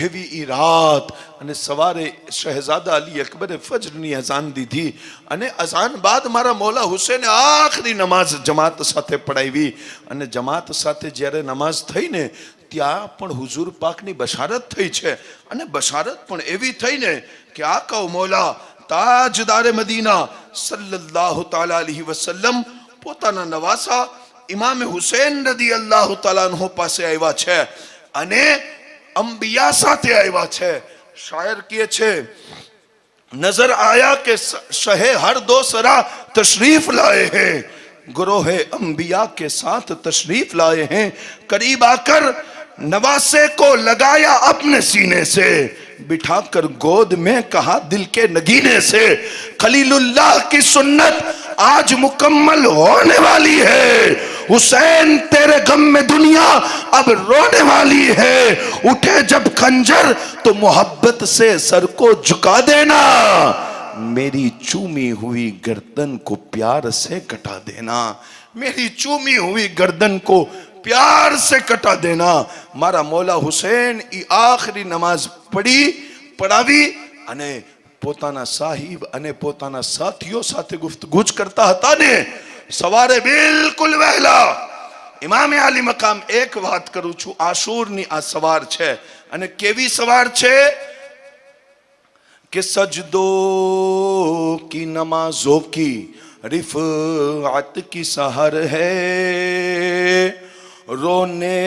Speaker 1: એવી ઈ રાત અને સવારે શહેજાદા અલી અકબરે ફજરની અઝાન દીધી અને અઝાન બાદ મારા મૌલા હુસૈને આખરી નમાઝ જમાત સાથે પડાવી. અને જમાત સાથે જ્યારે નમાઝ થઈને ત્યાં પણ હુઝુર પાકની બશારત થઈ છે. અને બશારત પણ એવી થઈને કે આકા મૌલા તાજદારે મદીના સલ્લલ્લાહુ તઆલા અલૈહિ વસલ્લમ પોતાના નવાસા ઇમામ હુસૈન રદિયલ્લાહુ તઆલા અન્હુ પાસે આવ્યા છે અને અંબિયા સાથે આવ્યા છે. શાયર કહે છે નજર આયા કે શહે હર દો સરા તશરીફ લાए हैं, गुरोह अंबिया के साथ तशरीफ लाए हैं, करीब आकर नवासे को लगाया अपने सीने से, बिठाकर गोद में कहा दिल के नगीने से, खलीलुल्लाह की सुन्नत आज मुकम्मल होने वाली है, हुसैन तेरे गम में दुनिया अब रोने वाली है, उठे जब खंजर तो मोहब्बत से सर को झुका देना, मेरी चूमी हुई गर्दन को प्यार से कटा देना, मेरी चूमी हुई गर्दन को प्यार से कटा देना. मारा मौला हुसैन ई आखरी नमाज પડાવી અને પોતાના સાહિબ અને પોતાના સાથીઓ સાથે ગુફ્તગુ કરતા હતા ને સવારે બિલકુલ વહેલા ઇમામે આલી મકામ એક વાત કરું છું, આશૂરની આ સવાર છે અને કેવી સવાર છે કે સજદો કી નમાઝો કી रिफ़ात की सहर है, रोने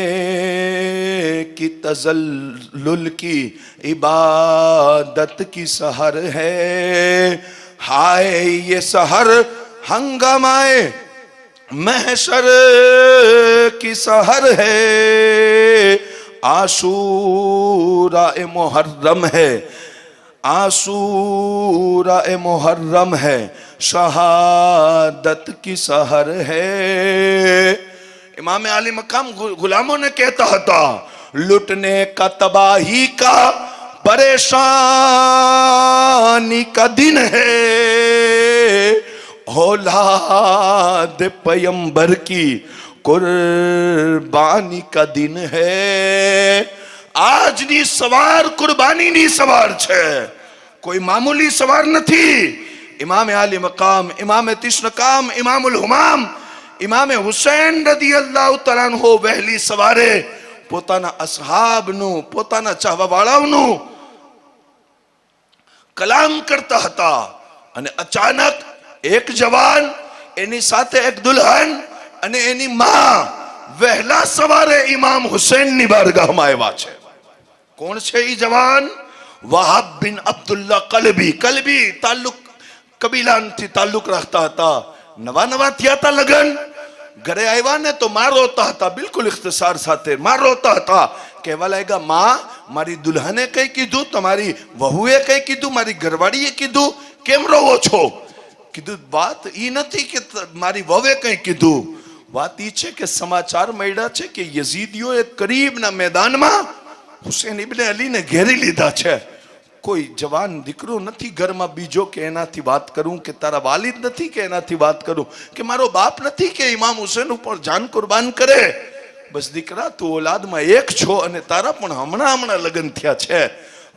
Speaker 1: की तज़ल्लुल की इबादत की सहर है, हाय ये सहर हंगामाए महशर की सहर है, आशूरा ए मुहर्रम है, आशूरा ए मुहर्रम है, शहादत की सहर है. इमाम आली मकाम गुलामों ने कहता था लुटने का तबाही का परेशानी का दिन है, औलाद पैगंबर की कुर्बानी का दिन है. આજની સવાર કુરબાનીની સવાર છે, કોઈ મામૂલી સવાર નથી. ઇમામે આલી મકામ, ઇમામે તિશ્નકામ, ઇમામુલ હુમામ, ઇમામે હુસૈન રદિયલ્લાહુ તઆલા અન્હુ વહેલી સવારે પોતાના અસહાબનું, પોતાના ચાહવાવાળાઓનું કલામ કરતા હતા. અને અચાનક એક જવાન, એની સાથે એક દુલ્હન અને એની માં વહેલા સવારે ઇમામ હુસૈનની બારગાહમાં આવ્યા છે. કોણ છે એ જવાન? વહાબ બિન અબ્દુલ્લા કલબી. કલબી તાલુક, કબીલાથી તાલ્લુક રાખતા હતા. નવા નવા થયા હતા લગન. ઘરે આવ્યા ને તો માં રોતા હતા, બિલકુલ ઇખ્તિસાર સાથે માં રોતા હતા. કહેવા લાગ્યા, માં, મારી દુલ્હને કઈ કીધું, તમારી વહુએ કઈ કીધું, મારી ઘરવાળીએ કીધું, કેમ રોવો છો? કીધું, વાત ઈ નથી કે મારી વહુએ કઈ કીધું, વાત ઈ છે કે સમાચાર મળ્યા છે કે યઝીદીઓએ કરીબના મેદાનમાં હુસૈન ઇબ્ને અલીને ઘેરી લીધા છે. કોઈ જવાન દીકરો નથી ઘરમાં બીજો કે એનાથી વાત કરું, કે તારા વાલિદ નથી કે એનાથી વાત કરું, કે મારો બાપ નથી કે ઇમામ હુસૈન ઉપર જાન કુરબાન કરે. બસ દીકરા, તું ઓલાદમાં એક છો અને તારા પણ હમણાં લગ્ન થયા છે.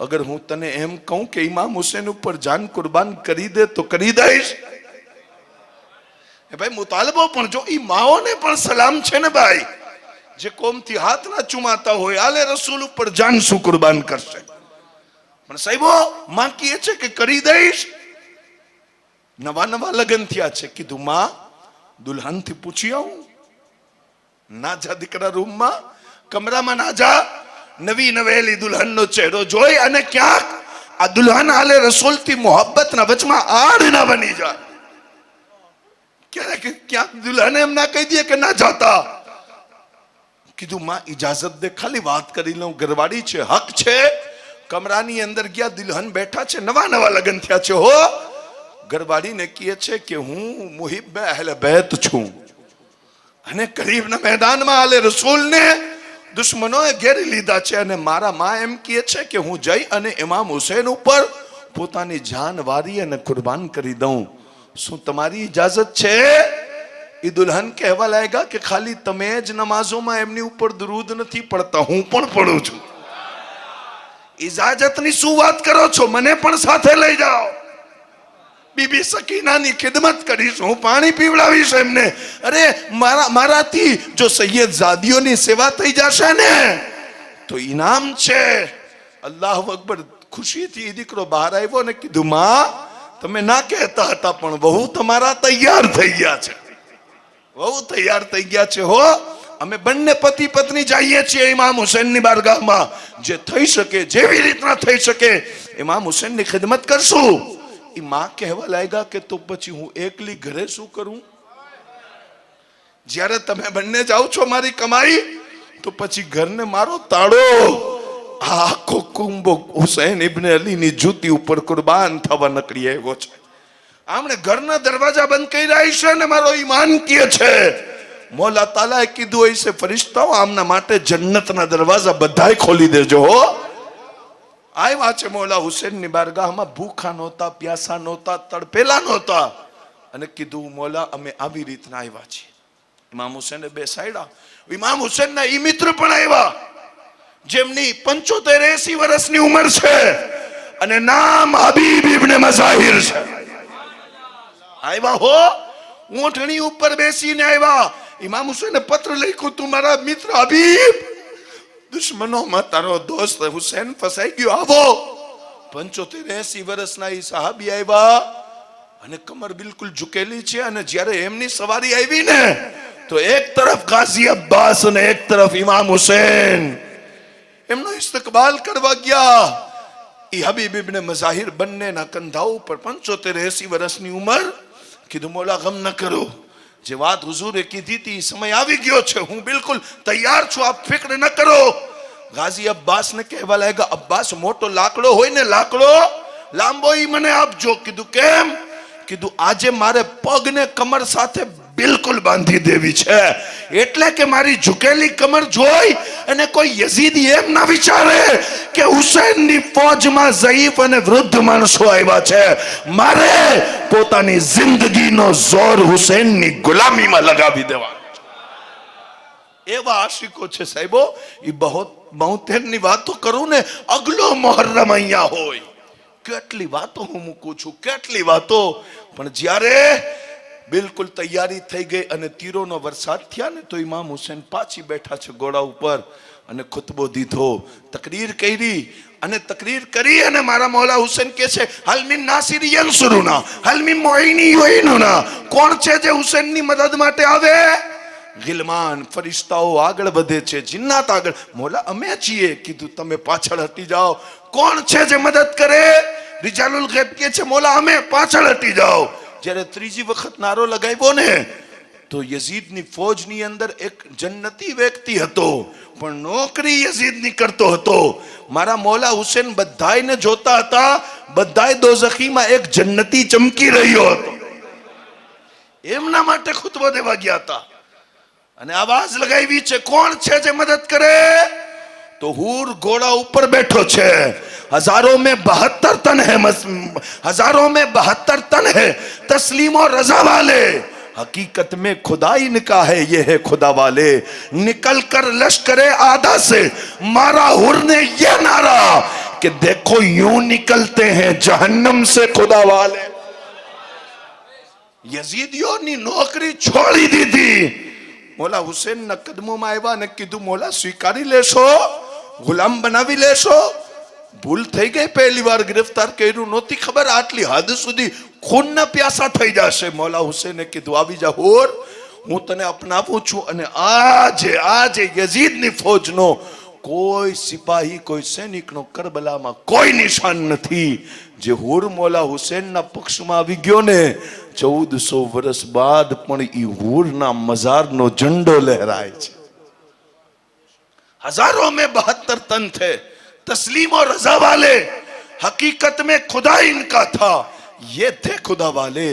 Speaker 1: અગર હું તને એમ કહું કે ઇમામ હુસૈન ઉપર જાન કુરબાન કરી દે તો કરી દઈશ? ભાઈ મુતાલબો પણ જો ઈ માઓને પણ સલામ છે ને ભાઈ, જે કોમથી હાથ ના ચુમાતા હોય આલે રસૂલ ઉપર જાન શું કુરબાન કરશે? પણ સાહેબો માં કહે છે કે કરી દઈશ. નવા નવા લગ્ન થયા છે. કીધું, માં, દુલ્હન થી પૂછી આવું? ના જા દીકરા, રૂમમાં, કમરામાં ના જા. નવી નવેલી દુલ્હનનો ચહેરો જોઈ અને ક્યાંક આ દુલ્હન આલે રસૂલ થી મોહબ્બતના વચમાં આડ ના બની જાય. ક્યાંક દુલ્હન એમ ના કહી દે કે ના જાતા. કીધું, માં ઇજાઝત દે, ખાલી વાત કરી લઉં, ઘરવાળી છે, હક છે. કમરાની અંદર ગયા, દુલ્હન બેઠા છે, નવા નવા લગ્ન થયા છે. હો, ઘરવાળીને કહે છે કે હું મુહિબ્બે અહલે બેત છું અને કરીબના મેદાનમાં આલે રસૂલને દુશ્મનોએ ઘેરી લીધા છે અને મારા માં એમ કહે છે કે હું જઈ અને ઇમામ હુસૈન ઉપર પોતાની જાન વારી અને કુરબાન કરી દઉં. શું તમારી ઇજાઝત છે? એ દુલ્હન કહેવા લાગ્યા કે ખાલી તમે જ નમાઝોમાં એમની ઉપર દરૂદ નથી પડતા, હું પણ પડું છું. ઇજાજતની શું વાત કરો છો? મને પણ સાથે લઈ જાઓ. બીબી સકીનાની ખિદમત કરીશ, હું પાણી પીવડાવીશ એમને. અરે મારાથી જો સૈયદ ઝાદીઓની સેવા થઈ જશે ને તો ઇનામ છે. અલ્લાહુ અકબર. ખુશીથી દીકરો બહાર આવ્યો ને કીધું, માં, તમે ના કહેતા હતા પણ બહુ તમારા તૈયાર થઈ ગયા છે. બહુ તૈયાર થઈ ગયા છે. હો, અમે બંને પતિ પત્ની જઈએ છીએ ઇમામ હુસૈનની બારગાહમાં. જે થઈ શકે, જેવી રીતના થઈ શકે, ઇમામ હુસૈનની ખિદમત કરશું. એ માં કહેવા લાગ્યા કે તો પછી હું એકલી ઘરે શું કરું? જ્યારે તમે બંને જાઓ છો મારી કમાઈ, તો પછી ઘરને મારો તાળો. આખો કુંભો હુસૈન ઇબ્ને અલીની જૂતી ઉપર કુરબાન થવા નકળી આવ્યો છે. આમણે ઘરના દરવાજા બંધ કરી રહ્યા છે ને મારો ઈમાન કહે છે મોલા તાલાએ કીધું હશે, ફરિશ્તાઓ આમના માટે જન્નતના દરવાજા બધાય ખોલી દેજો. હો, આવ્યા છે મોલા હુસૈનની બારગાહમાં. ભૂખા નહોતા, પ્યાસા નહોતા, તડપેલા નહોતા. અને કીધું, મોલા, અમે આવી રીતના આવ્યા છીએ. ઇમામ હુસૈને બેસાડ્યા. ઇમામ હુસૈનના ઈ મિત્ર પણ આવ્યા જેમની 75-80 વર્ષની ઉંમર છે અને નામ હબીબ ઇબ્ને મઝાહિર છે. આવ્યા હો, ઊંટણી ઉપર બેસીને આવ્યા. ઇમામ હુસૈને પત્ર લખ્યું, તું મારા મિત્ર હબીબ, દુશ્મનોમાં તારો દોસ્ત હુસૈન ફસાઈ ગયો, આવો. 75-80 વર્ષના એ સાહાબી આવ્યા અને કમર બિલકુલ ઝુકેલી છે. અને જ્યારે એમની સવારી આવી ને તો એક તરફ ગાઝી અબ્બાસ અને એક તરફ ઇમામ હુસૈન એમનો ઇસ્તકબાલ કરવા ગયા. એ હબીબ ઇબ્ને મઝાહિર બંનેના કંધા ઉપર 75-80 વર્ષની ઉંમર. કીધું, મોલા, ગમ ન કરો, જે વાત હુઝુરે કીધી હતી સમય આવી ગયો છે, હું બિલકુલ તૈયાર છું, આપ ફિક્ર ન કરો. ગાઝી અબ્બાસ ને કહેવા લાગ્યા, અબ્બાસ, મોટો લાકડો હોય ને, લાકડો લાંબો ઈ મને આપજો. કીધું, કેમ? કીધું, આજે મારે પગને કમર સાથે બિલકુલ બાંધી દેવી છે, એટલે કે મારી ઝુકેલી કમર જોઈ અને કોઈ યઝીદી એમ ના વિચારે કે હુસૈનની ફૌજમાં ઝઈફ અને વૃદ્ધ માણસો આવ્યા છે. મારે પોતાની જિંદગીનો જોર હુસૈનની ગુલામીમાં લગાવી દેવાનો. એવા આશિકો છે સાહેબો. એ બહુ 72ની વાતો કરું ને, અગલો મુહર્રમ અહીંયા હોય. કેટલી વાતો હું મૂકું છું, કેટલી વાતો. પણ જ્યારે બિલકુલ તૈયારી થઈ ગઈ અને તીરોનો વરસાદ થયા ને તો ઇમામ હુસૈન પાછી બેઠા છે ઘોડા ઉપર. અને ખુતબો દીધો, તકરીર કરી, અને તકરીર કરી અને મારા મૌલા હુસૈન કહે છે, હલ મિન નાસિરી યંસુરુના હલ મિન મુઈની યુઈનુના, કોણ છે જે હુસૈનની મદદ માટે આવે? ગિલમાન, ફરિશ્તાઓ આગળ વધે છે, જિન્નાત આગળ. મૌલા અમે છીએ. કીધું તમે પાછળ હટી જાઓ. કોણ છે જે મદદ કરે? રિજાલુલ ગૈબ કહે છે, મૌલા અમે, પાછળ હટી જાઓ. જ્યારે ત્રીજી વખત નારો લગાવ્યો ને તો યઝીદની ફૌજની અંદર એક જન્નતી વ્યક્તિ હતો, પણ નોકરી યઝીદની કરતો હતો. મારા મૌલા હુસૈન બધાયને જોતા હતા, બધાય દોઝખીમાં એક જન્નતી ચમકી રહ્યો હતો. એમના માટે ખુતબો દેવા ગયા હતા અને આવાજ લગાવી છે, કોણ છે જે મદદ કરે? તો હુર ઘોડા ઉપર બેઠો છે. हजारों में 72 तन है, हजारों में 72 तन है तस्लीम और रजा वाले. हकीकत में खुदा इनका है, ये है खुदा वाले. निकल कर लश्करे आधा से मारा हुर ने ये नारा कि देखो यूं निकलते हैं जहन्नम से खुदा वाले. યઝીદીઓની નોકરી છોડી દીધી. મૌલા હુસૈનના કદમોમાં આવ્યા અને કીધું, મૌલા સ્વીકારી લેશો? ગુલામ બનાવી લેશો? ભૂલ થઈ ગઈ, પહેલી વાર ગિરફ્તાર કર્યું, નહોતી ખબર આટલી હદ સુધી ખૂનના પ્યાસા થઈ જશે. મૌલા હુસૈને કીધું, આવી જા હોર, હું તને અપનાવું છું. અને આજે યઝીદની ફૌજનો કોઈ સિપાહી, કોઈ સૈનિકનો કરબલામાં કોઈ નિશાન નથી. જે હુર મૌલા હુસૈનના પક્ષમાં આવી ગયો ને, 1400 વર્ષ બાદ પણ ઈ હુરના મઝારનો ઝંડો લહેરાય છે. हजारों में 72 तन थे तस्लीम और रजा वाले, हकीकत में खुदा इनका था, ये थे खुदा वाले.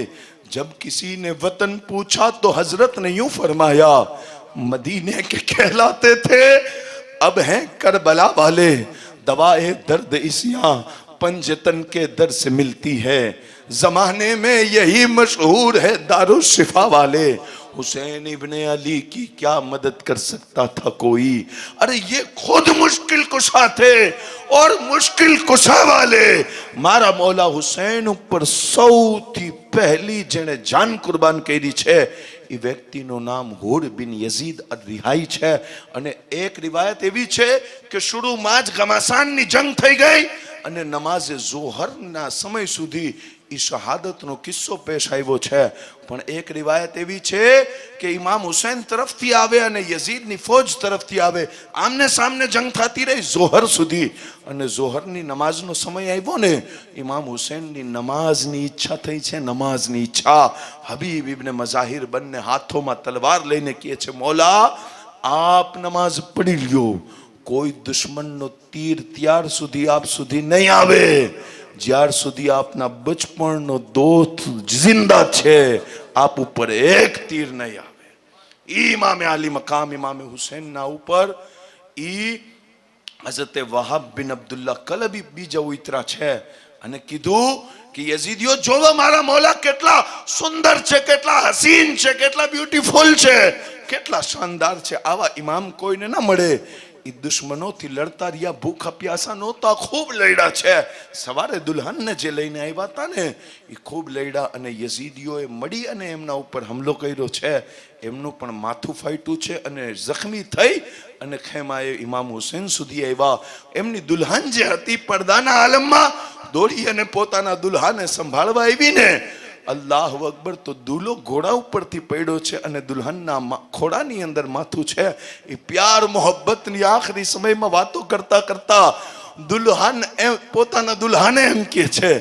Speaker 1: जब किसी ने वतन पूछा तो हजरत ने यूं फरमाया, मदीने के कहलाते थे अब हैं करबला वाले. दवाए दर्द इसियां पंजतन के दर से मिलती है, जमाने में यही मशहूर है दारुल शिफा वाले. हुसैन इब्ने अली की क्या मदद कर सकता था कोई? अरे ये खुद मुश्किल कुशा थे और मुश्किल कुशा वाले. मारा मौला हुसैन ઉપર સૌથી પહેલી જેણે જાન કુરબાન કરી છે એ વ્યક્તિનું નામ હુર બિન યઝીદ અર-રિહાઈ છે. અને એક રિવાયત એવી છે કે શુરુમાં જ ગમાસાનની જંગ થઈ ગઈ અને નમાઝે ઝોહરના સમય સુધી ઈ શહાદતનો કિસ્સો પેશ આવ્યો છે. પણ એક રિવાયત એવી છે કે ઇમામ હુસૈન તરફથી આવે અને યઝીદની ફૌજ તરફથી આવે, આમને સામને જંગ થતી રહી ઝોહર સુધી. અને ઝોહરની નમાઝનો સમય આવ્યો ને, ઇમામ હુસૈનની નમાઝની ઈચ્છા થઈ છે, નમાઝની ઈચ્છા. હબીબ ઇબ્ને મઝાહિર બંને હાથોમાં તલવાર લઈને કહે છે, મૌલા આપ નમાઝ પઢી લ્યો, કોઈ દુશ્મનનો તીર ત્યાર સુધી આપ સુધી નહીં આવે જ્યાર સુધી આપના બચપણનો દોસ્ત જિંદા છે, આપ ઉપર એક તીર નહીં આવે. ઇમામે આલી મકામ ઇમામે હુસૈનના ઉપર ઈ હઝરત વહાબ બિન અબ્દુલ્લાહ કલબી બીજા ઉતરા છે અને કીધું કે યઝીદીઓ જોવો મારા મૌલા કેટલા સુંદર છે, કેટલા હસીન છે, કેટલા બ્યુટીફુલ છે, કેટલા શાનદાર છે. આવા ઇમામ કોઈને ના મળે. એ દુશ્મનોથી લડતા રહ્યા, ભૂખા પ્યાસા નહોતા, ખૂબ લડ્યા છે. સવારે દુલ્હનને જે લઈને આવ્યા હતા ને એ ખૂબ લડ્યા અને યઝીદીઓએ મળી અને એમના ઉપર હુમલો કર્યો છે. એમનું પણ માથું ફાટ્યું છે અને જખમી થઈ અને ખેમાએ ઇમામ હુસૈન સુધી આવ્યા. એમની દુલ્હન જે હતી પડદાના આલમમાં દોડી અને પોતાના દુલ્હાને સંભાળવા આવી ને, અલ્લાહુ અકબર, તો દુલ્હો ઘોડા ઉપરથી પડ્યો છે અને દુલ્હનના ખોડાની અંદર માથું છે. એ પ્યાર મોહબ્બતની આખરી સમયમાં વાતો કરતા કરતા દુલ્હન પોતાના દુલ્હાને એમ કહે છે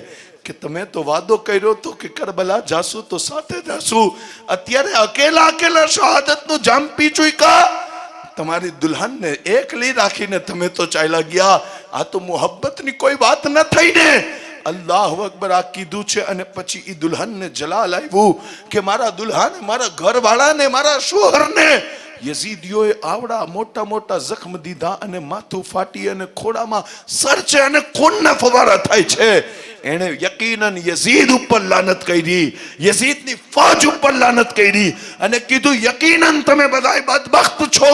Speaker 1: કે તમે તો વાદો કર્યો તો કે કરબલા જાસુ તો સાથે જાસુ, અત્યારે અકેલા શહાદતનું જામ પી ચૂક્યા. તમારી દુલ્હનને એકલી રાખીને તમે તો ચાલ્યા ગયા. આ તો મોહબ્બતની કોઈ વાત ન થઈ ને. અલ્લાહુ અકબર આ કીધું છે અને પછી એ દુલ્હનને જલાલ આવ્યું કે મારા દુલ્હાને, મારા ઘરવાળાને, મારા શોહરને યઝીદીઓએ આવડા મોટા મોટા જખ્મ દીધા અને માથું ફાટી અને ખોડામાં સર છે અને ખૂનના ફવારા થાય છે. એણે યકીનન યઝીદ ઉપર લાનત કરી, યઝીદની ફૌજ ઉપર લાનત કરી અને કીધું યકીનન તમે બધાય બદબખ્ત છો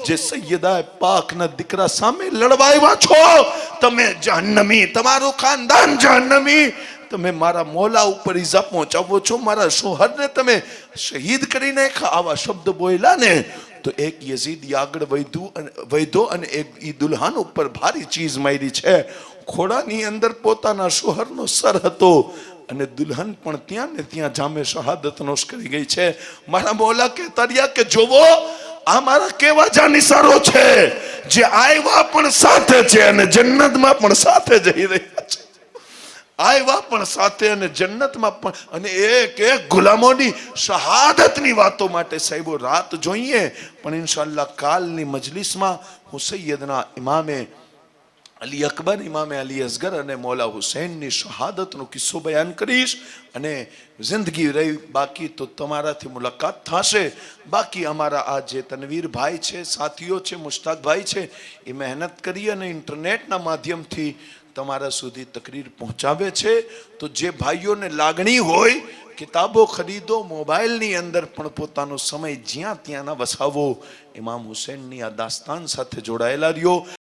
Speaker 1: જે સૈયદા પાકના દીકરા સામે લડવા આવ્યા છો. તમે જહન્નમી, તમારું ખાનદાન જહન્નમી. તમે મારા મૌલા ઉપર ઈજા પહોંચાવો છો, મારા શોહરને તમે શહીદ કરી નાખ્યા. આવા શબ્દ બોલ્યા ને તો એક યઝીદી આગળ વધ્યો અને એક ઈ દુલ્હન ઉપર ભારી ચીજ મારી છે. ખોડાની અંદર પોતાના શોહરનો સર હતો અને દુલ્હન પણ ત્યાં ને ત્યાં જામે શહાદત નોશ કરી ગઈ છે. મારા મોલા કે તરિયા કે જોવો આ મારા કેવા જાનિસારો છે જે આવ્યા પણ સાથે છે અને જન્નતમાં પણ સાથે જઈ રહ્યા છે. આવ્યા પણ સાથે અને જન્નતમાં પણ, અને એક એક ગુલામોની શહાદતની વાતો માટે સાહેબો રાત જોઈએ. પણ ઇન્શાઅલ્લાહ કાલની મજલિસમાં હું સૈયદના ઇમામે અલી અકબર, ઇમામે અલી અસગર અને મૌલા હુસૈનની શહાદતનો કિસ્સો બયાન કરીશ. અને જિંદગી રહી બાકી તો તમારાથી મુલાકાત થશે. બાકી અમારા આ જે તનવીરભાઈ છે, સાથીઓ છે, મુશ્તાકભાઈ છે, એ મહેનત કરી અને ઇન્ટરનેટના માધ્યમથી તમારા સુધી તકરીર પહોંચાવે છે. તો જે ભાઈઓને લાગણી હોય કિતાબો ખરીદો, મોબાઈલની અંદર પણ પોતાનો સમય જ્યાં ત્યાંના વસાવો. ઇમામ હુસૈનની આ દાસ્તાન સાથે જોડાયેલા રહ્યો.